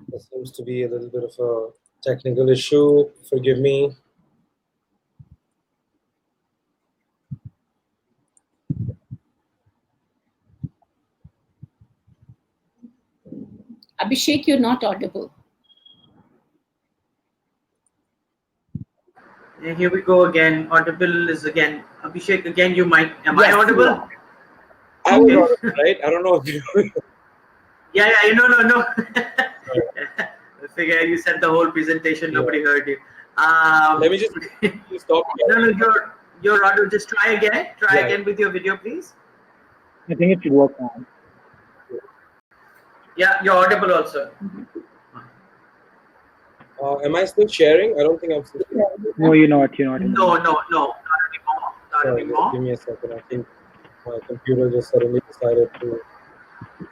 There seems to be a little bit of a technical issue. Forgive me. Abhishek, you're not audible. And here we go again. Audible is again. Abhishek, again, you might. Am Yes, I you audible? are. I was Okay. audible, right? I don't know if you. Yeah, no. I figure you said the whole presentation, nobody heard you. Let me just stop. No, you're audible. Just try again. Try Yeah. again with your video, please. I think it should work now. Yeah, you're audible also. Am I still sharing? I don't think I'm still sharing. No, you're not. You're not. No, not anymore. Not Sorry, anymore. give me a second. I think my computer just suddenly decided to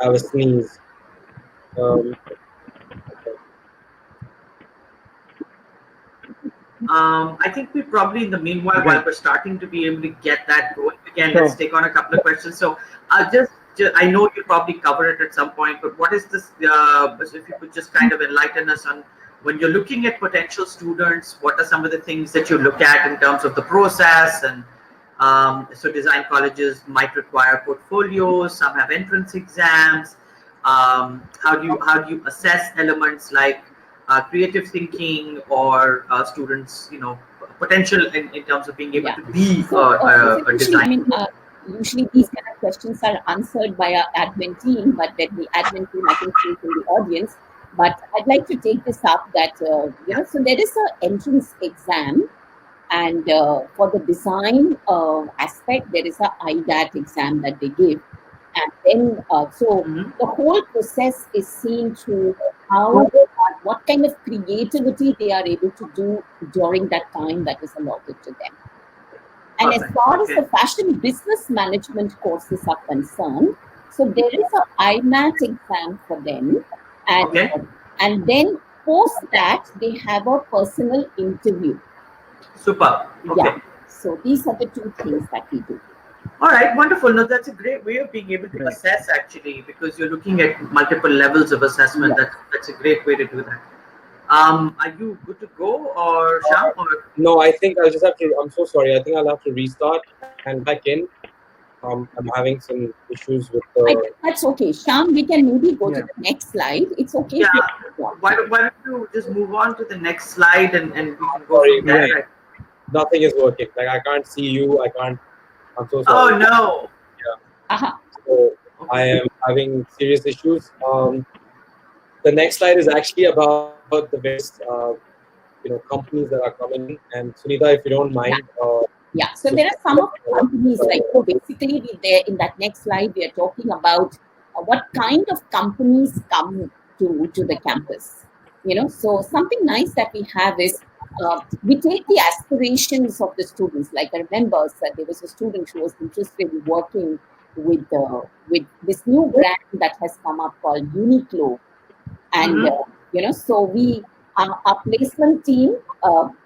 have a sneeze. Okay. I think we probably, in the meanwhile, while we're starting to be able to get that going again, Sure. let's take on a couple of questions. So I'll just I know you probably cover it at some point, but what is this? If you could just kind of enlighten us on when you're looking at potential students, what are some of the things that you look at in terms of the process? And so design colleges might require portfolios. Some have entrance exams. How do you assess elements like creative thinking or students, potential in terms of being able to be a designer? I mean, usually these kind of questions are answered by our admin team, but then the admin team, I think, is in the audience. But I'd like to take this up that, so there is an entrance exam, and for the design aspect, there is a IDAT exam that they give. And then, the whole process is seen through what kind of creativity they are able to do during that time that is allotted to them. And as far as the fashion business management courses are concerned, so there is a IMAT exam for them, and then post that they have a personal interview. Super. Okay. Yeah. So these are the two things that we do. All right, wonderful. No, that's a great way of being able to assess, actually, because you're looking at multiple levels of assessment. Yeah. That's a great way to do that. Are you good to go, or Shyam? No, I think I'll just have to. I'm so sorry. I think I'll have to restart and back in. I'm having some issues with the. I think that's okay. Shyam, we can maybe go to the next slide. It's okay. Yeah. Why don't you just move on to the next slide and we can go from there. Right? Nothing is working. Like I can't see you. I can't. I'm so sorry. Oh no. Yeah. So I am having serious issues. The next slide is actually about the various companies that are coming in. And Sunita, if you don't mind. Yeah. So there are some of the companies basically there in that next slide we are talking about what kind of companies come to the campus. So something nice that we have is we take the aspirations of the students. Like I remember there was a student who was interested in working with this new brand that has come up called Uniqlo, and so we our placement team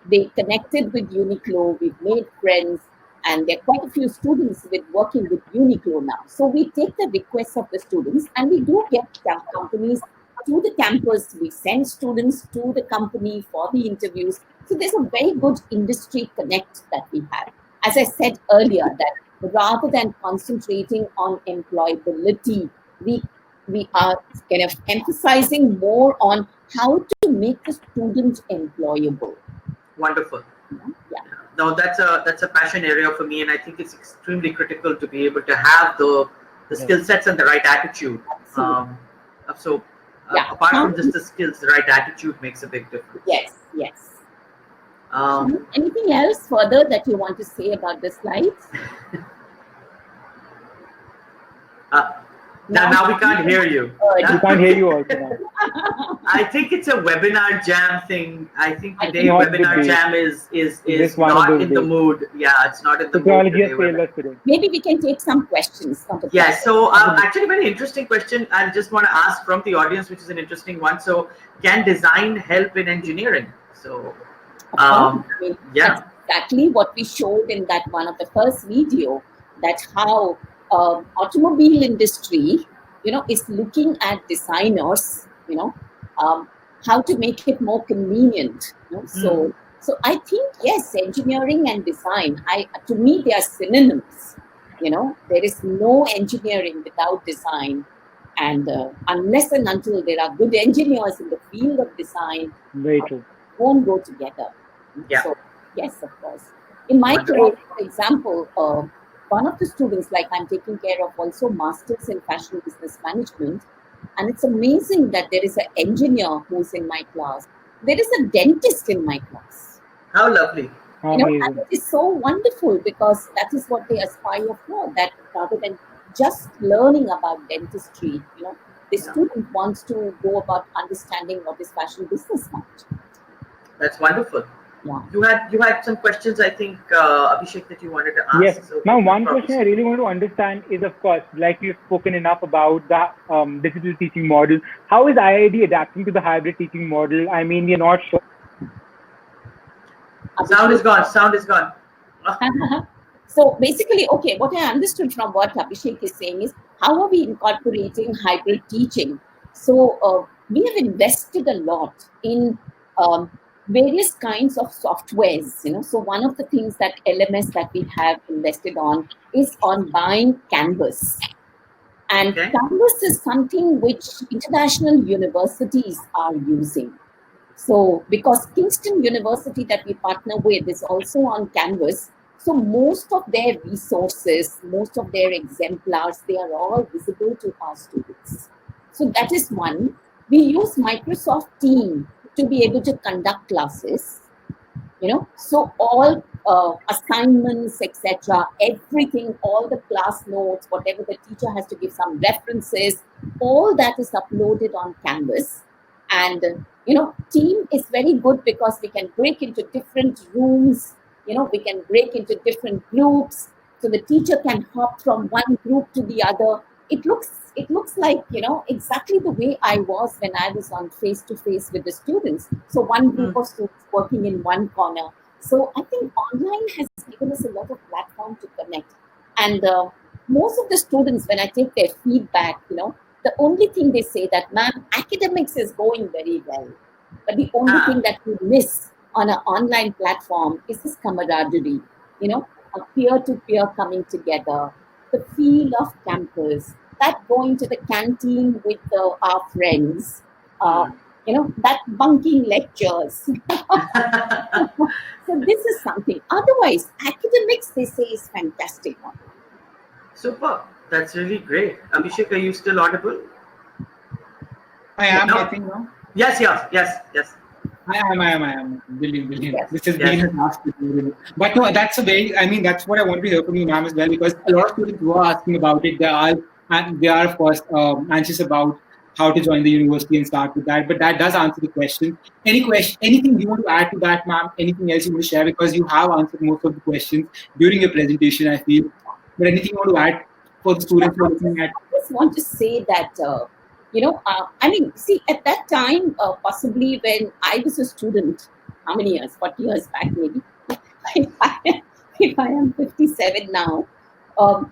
they connected with Uniqlo. We've made friends, and there are quite a few students working with Uniqlo now. So we take the requests of the students, and we do get companies to the campus. We send students to the company for the interviews. So there's a very good industry connect that we have. As I said earlier, that rather than concentrating on employability, we are kind of emphasizing more on how to make the student employable. Wonderful. Yeah. No, that's a passion area for me, and I think it's extremely critical to be able to have the skill sets and the right attitude. Apart from just the skills, the right attitude makes a big difference. Yes. Anything else further that you want to say about the slides? Now we can't hear you. We can't hear you also now. I think it's a webinar jam thing. I think today webinar jam is not in the mood. Yeah, it's not in the mood today. Maybe we can take some questions. Yeah, so actually very interesting question. I just want to ask from the audience, which is an interesting one. So can design help in engineering? So that's exactly what we showed in that one of the first video, that how automobile industry, is looking at designers, how to make it more convenient. So I think, yes, engineering and design, to me, they are synonyms. There is no engineering without design. And unless and until there are good engineers in the field of design, Very true. won't go together. Yeah. So, yes, of course. In my Wonderful. class, for example, one of the students, like I'm taking care of also masters in fashion business management, and it's amazing that there is an engineer who's in my class. There is a dentist in my class. How lovely. And Amazing. it is so wonderful because that is what they aspire for. That rather than just learning about dentistry, the student wants to go about understanding what is fashion business management. That's wonderful. Yeah. You had some questions, I think, Abhishek, that you wanted to ask. Yes. So Now, one question I really want to understand is, of course, like we've spoken enough about the digital teaching model. How is IID adapting to the hybrid teaching model? I mean, we're not sure. Sound is gone. Sound is gone. So basically, okay, what I understood from what Abhishek is saying is, how are we incorporating hybrid teaching? So we have invested a lot in various kinds of softwares. So one of the things that LMS that we have invested on is on buying Canvas. And Canvas is something which international universities are using. So because Kingston University that we partner with is also on Canvas, so most of their resources, most of their exemplars, they are all visible to our students. So that is one. We use Microsoft Teams to be able to conduct classes. So all assignments, etc., everything, all the class notes, whatever the teacher has to give some references, all that is uploaded on Canvas. And team is very good because we can break into different rooms, we can break into different groups, so the teacher can hop from one group to the other. It looks like exactly the way I was when I was on face to face with the students. So one group of students working in one corner. So I think online has given us a lot of platform to connect. And most of the students, when I take their feedback, the only thing they say that, ma'am, academics is going very well. But the only thing that we miss on an online platform is this camaraderie, a peer-to-peer coming together, the feel of campus, that going to the canteen with our friends, that bunking lectures. So this is something. Otherwise, academics, they say, is fantastic. Super. That's really great. Abhishek, are you still audible? I am, I think, no? Yes. I am. Brilliant. Yes. This has been a task. But no, that's that's what I want to hear from you, ma'am, as well, because a lot of students were asking about it. They are of course, anxious about how to join the university and start with that. But that does answer the question. Anything you want to add to that, ma'am? Anything else you want to share? Because you have answered most of the questions during your presentation, I feel. But anything you want to add for the students who are looking at? I just want to say that, see, at that time, possibly when I was a student, how many years? 40 years back, maybe. If I am 57 now, so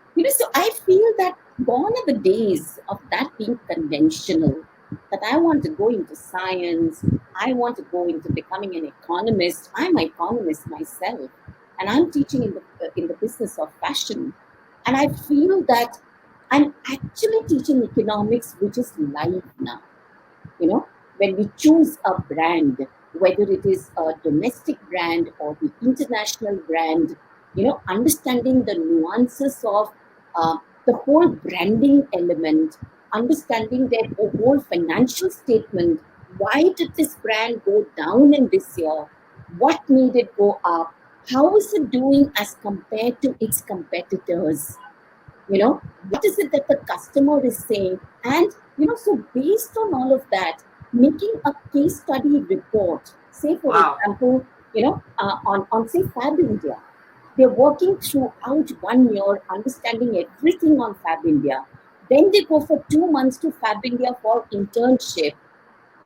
I feel that gone are the days of that being conventional, that I want to go into science, I want to go into becoming an economist. I'm an economist myself, and I'm teaching in the business of fashion. And I feel that I'm actually teaching economics, which is live now. When we choose a brand, whether it is a domestic brand or the international brand, understanding the nuances of the whole branding element, understanding their whole financial statement. Why did this brand go down in this year? What made it go up? How is it doing as compared to its competitors? What is it that the customer is saying? And, so based on all of that, making a case study report, say, for example, on say, Fab India, they're working throughout 1 year, understanding everything on Fab India. Then they go for 2 months to Fab India for internship.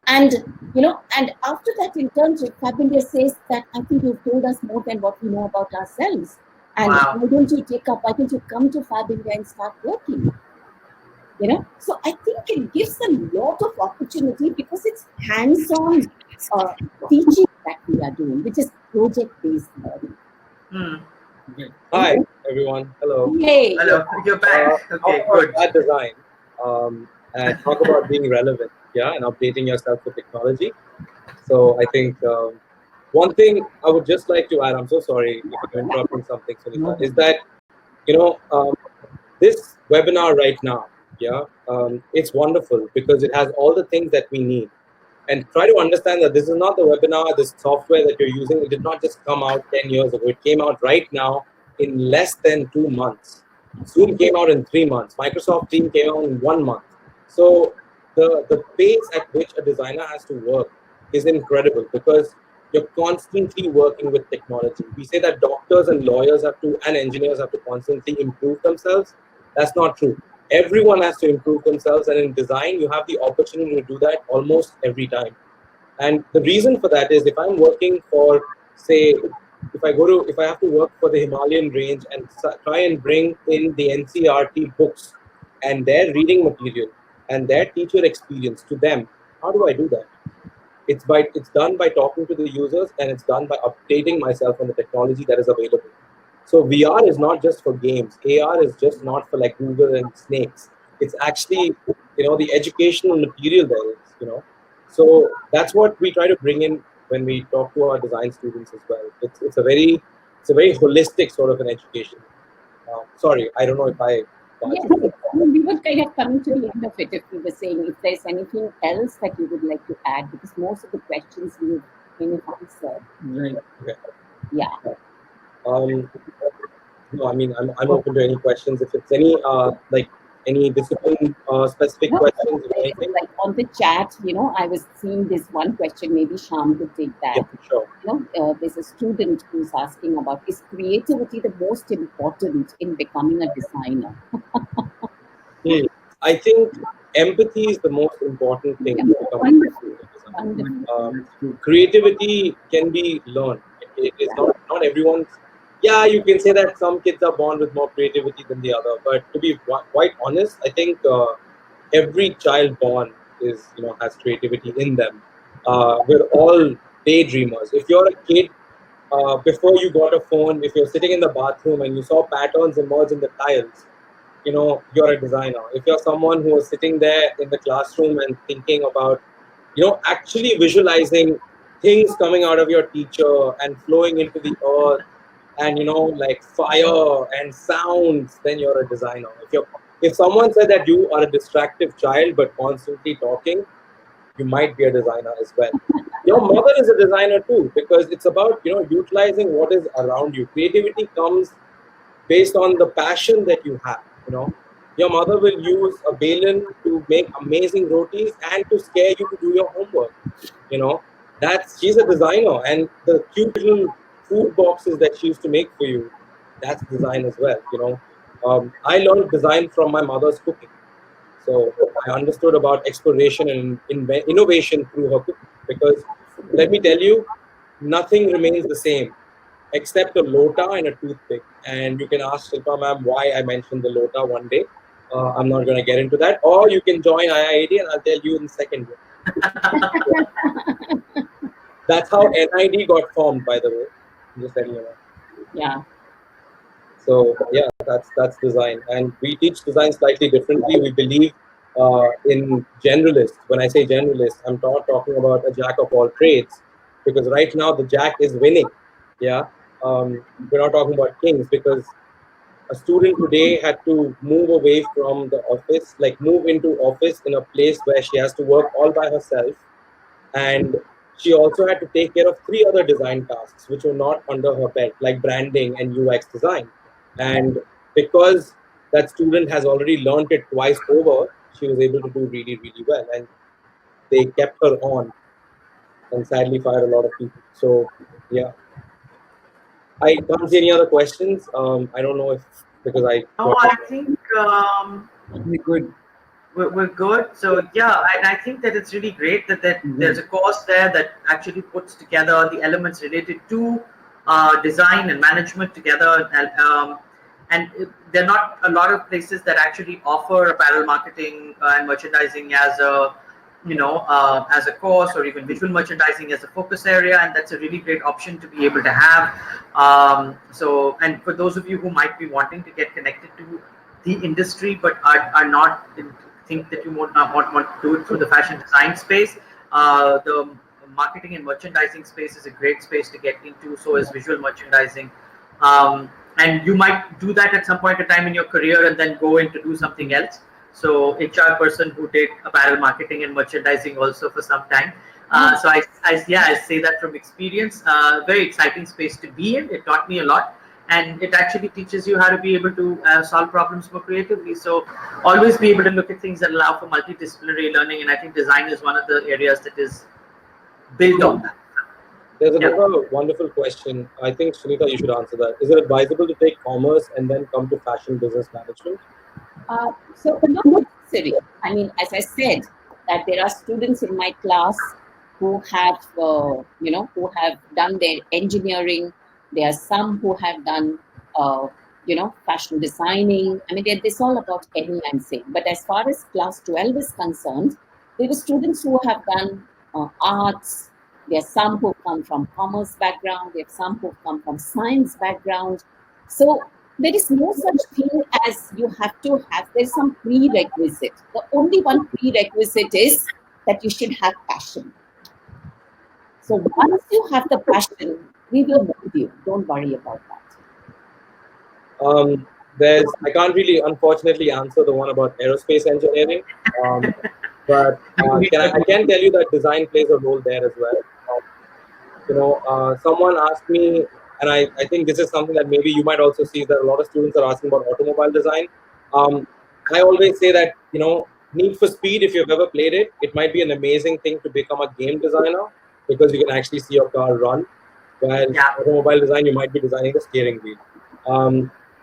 And, and after that internship, Fab India says that, I think you've told us more than what we know about ourselves. And Wow. why don't you come to Fab India and start working? So I think it gives a lot of opportunity because it's hands-on teaching that we are doing, which is project-based learning. Hi, everyone. Hello. Hey. Hello, you're back. Okay, Talk good. about bad design and talk about being relevant, and updating yourself with technology. So I think one thing I would just like to add, I'm so sorry if I'm interrupting something, Sunita, is that, this webinar right now, it's wonderful because it has all the things that we need. And try to understand that this is not the webinar, this software that you're using, it did not just come out 10 years ago. It came out right now in less than 2 months. Zoom came out in 3 months. Microsoft Team came out in 1 month. So the pace at which a designer has to work is incredible because you're constantly working with technology. We say that doctors and lawyers and engineers have to constantly improve themselves. That's not true. Everyone has to improve themselves, and in design, you have the opportunity to do that almost every time. And the reason for that is if I'm working for, say, if I have to work for the Himalayan range and try and bring in the NCRT books and their reading material and their teacher experience to them, how do I do that? It's done by talking to the users, and it's done by updating myself on the technology that is available. So VR is not just for games. AR is just not for like Google and snakes. It's actually, the educational material there is. So that's what we try to bring in when we talk to our design students as well. It's a very holistic sort of an education. Sorry, I don't know if I. Yes, we were kind of coming to the end of it. If you were saying if there's anything else that you would like to add, because most of the questions you've kind of answered. Right. Okay. Yeah. No, I mean, I'm open to any questions. If it's any discipline specific questions or anything. Like on the chat, I was seeing this one question. Maybe Sham could take that. Yeah, sure. There's a student who's asking about, is creativity the most important in becoming a designer? I think empathy is the most important thing to become a designer. Creativity can be learned. It is not everyone's. Yeah, you can say that some kids are born with more creativity than the other, but to be quite honest, I think every child born has creativity in them. We're all daydreamers. If you're a kid, before you got a phone, if you're sitting in the bathroom and you saw patterns emerge in the tiles, you're a designer. If you're someone who is sitting there in the classroom and thinking about, actually visualizing things coming out of your teacher and flowing into the earth, and like fire and sounds, then you're a designer. If someone said that you are a distractive child but constantly talking, you might be a designer as well. Your mother is a designer too, because it's about utilizing what is around you. Creativity comes based on the passion that you have. Your mother will use a balun to make amazing rotis and to scare you to do your homework. She's a designer, and the cute little food boxes that she used to make for you, that's design as well. I learned design from my mother's cooking. So I understood about exploration and innovation through her cooking. Because let me tell you, nothing remains the same except a lota and a toothpick. And you can ask Shilpa ma'am why I mentioned the lota one day. I'm not going to get into that. Or you can join IIT and I'll tell you in second year. That's how NID got formed, by the way. I'm just telling you that. Yeah. So yeah, that's design, and we teach design slightly differently. We believe in generalist. When I say generalist, I'm talking about a jack of all trades, because right now the jack is winning. Yeah, we're not talking about kings, because a student today had to move away from the office, like move into office in a place where she has to work all by herself, and she also had to take care of 3 other design tasks which were not under her belt, like branding and UX design. And because that student has already learned it twice over, she was able to do really, really well, and they kept her on and sadly fired a lot of people. So yeah, I can't see any other questions. I don't know if because I. Oh, I think We're good. we're good. So yeah, and I think that it's really great that there's a course there that actually puts together the elements related to design and management together. And there are not a lot of places that actually offer apparel marketing and merchandising as a as a course, or even visual merchandising as a focus area, and that's a really great option to be able to have. So, and for those of you who might be wanting to get connected to the industry but are not think that you would not want to do it through the fashion design space, the marketing and merchandising space is a great space to get into. So is visual merchandising. And you might do that at some point in time in your career and then go in to do something else. So HR person who did apparel marketing and merchandising also for some time. So I say that from experience. Very exciting space to be in. It taught me a lot, and it actually teaches you how to be able to solve problems more creatively. So always be able to look at things that allow for multidisciplinary learning, and I think design is one of the areas that is built on that. There's another wonderful question. I think, Sunita, you should answer that. Is it advisable to take commerce and then come to fashion business management? So not necessary. I mean, as I said, that there are students in my class who have, who have done their engineering. There are some who have done, fashion designing. I mean, it's all about any, I'm saying. But as far as class 12 is concerned, there are students who have done arts. There are some who come from commerce background. There are some who come from science background. So there is no such thing as you have to have, there's some prerequisite. The only one prerequisite is that you should have passion. So once you have the passion, we will mold you. Don't worry about that. I can't really, unfortunately, answer the one about aerospace engineering. But I can tell you that design plays a role there as well. Someone asked me, and I think this is something that maybe you might also see, that a lot of students are asking about automobile design. I always say that, Need for Speed, if you've ever played it, it might be an amazing thing to become a game designer, because you can actually see your car run. While automobile design, you might be designing the steering wheel.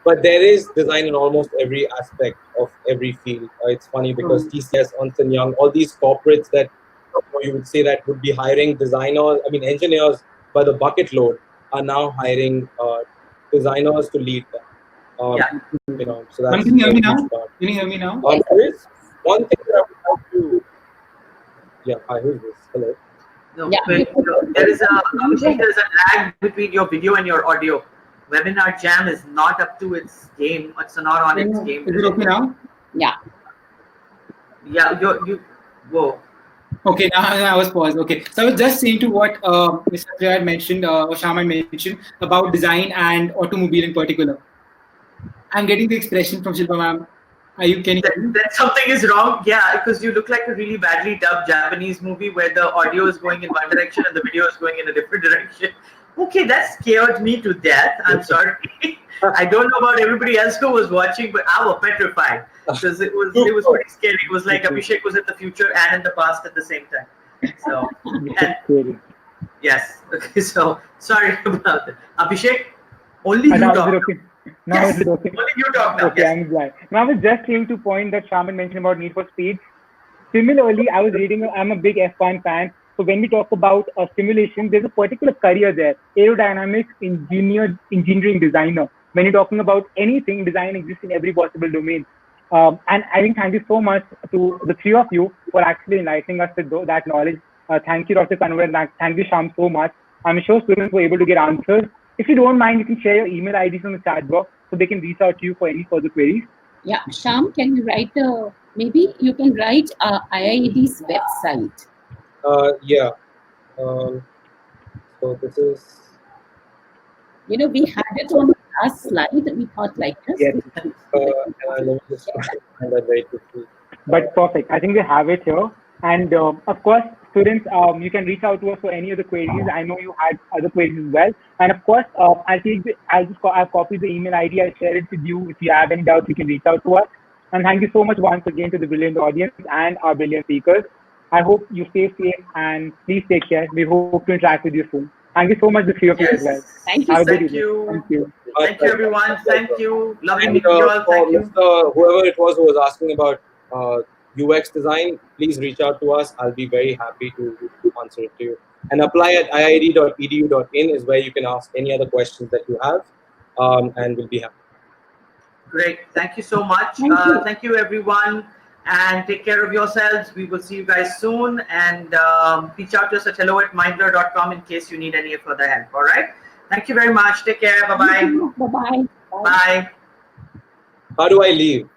But there is design in almost every aspect of every field. It's funny because TCS, Ernst & Young, all these corporates that you would say that would be hiring engineers by the bucket load, are now hiring designers to lead them. So that's Can you hear me now? Can you hear me now? There is one thing that I would like to. Yeah, hi, who's this? Hello. No, there is a lag between your video and your audio. Webinar Jam is not up to its game. It's not on its game. Is it okay now? Yeah. Yeah, whoa. Okay, now I was paused. Okay, so I was just saying to what Mr. Priya had mentioned, or Shyam had mentioned about design and automobile in particular. I'm getting the expression from Shilpa ma'am. That something is wrong? Yeah, because you look like a really badly dubbed Japanese movie where the audio is going in one direction and the video is going in a different direction. Okay, that scared me to death. I'm sorry. I don't know about everybody else who was watching, but I was petrified because it was pretty scary. It was like Abhishek was in the future and in the past at the same time. So, yes. Okay, so sorry about that. Abhishek, only you talk. Now yes, is it okay? Only you talk now. Okay, yes. I'm glad. Now I was just going to point that Shaman mentioned about Need for Speed. Similarly, I was reading, I'm a big F1 fan. So when we talk about simulation, there's a particular career there, aerodynamics engineering designer. When you're talking about anything, design exists in every possible domain. And I think thank you so much to the three of you for actually enlightening us with that knowledge. Thank you, Dr. Kanwar, and thank you, Sham, so much. I'm sure students were able to get answers. If you don't mind, you can share your email IDs on the chat box so they can reach out to you for any further queries. Yeah, Sham, can you write maybe you can write IIED's website. Yeah. So this is. We had it on the last slide. We thought like this. Yes. Let me just find that very quickly. But perfect. I think we have it here. And of course, students, you can reach out to us for any other queries. I know you had other queries as well. And of course, I'll copy the email ID. I'll share it with you. If you have any doubts, you can reach out to us. And thank you so much once again to the brilliant audience and our brilliant speakers. I hope you stay safe and please take care. We hope to interact with you soon. Thank you so much, the three of you as well. Thank you. Thank you. Thank you. Thank you, everyone. Thank you. Lovely And meeting you all. Thank you. Whoever it was who was asking about UX design, please reach out to us. I'll be very happy to answer it to you. And apply at iid.edu.in is where you can ask any other questions that you have, and we'll be happy. Great. Thank you so much. Thank you, everyone. And take care of yourselves. We will see you guys soon. And reach out to us at hello@mindler.com in case you need any further help. All right. Thank you very much. Take care. Bye-bye. Bye-bye. Bye. How do I leave?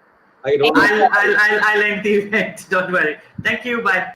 I don't know. I'll end the event. Don't worry. Thank you. Bye.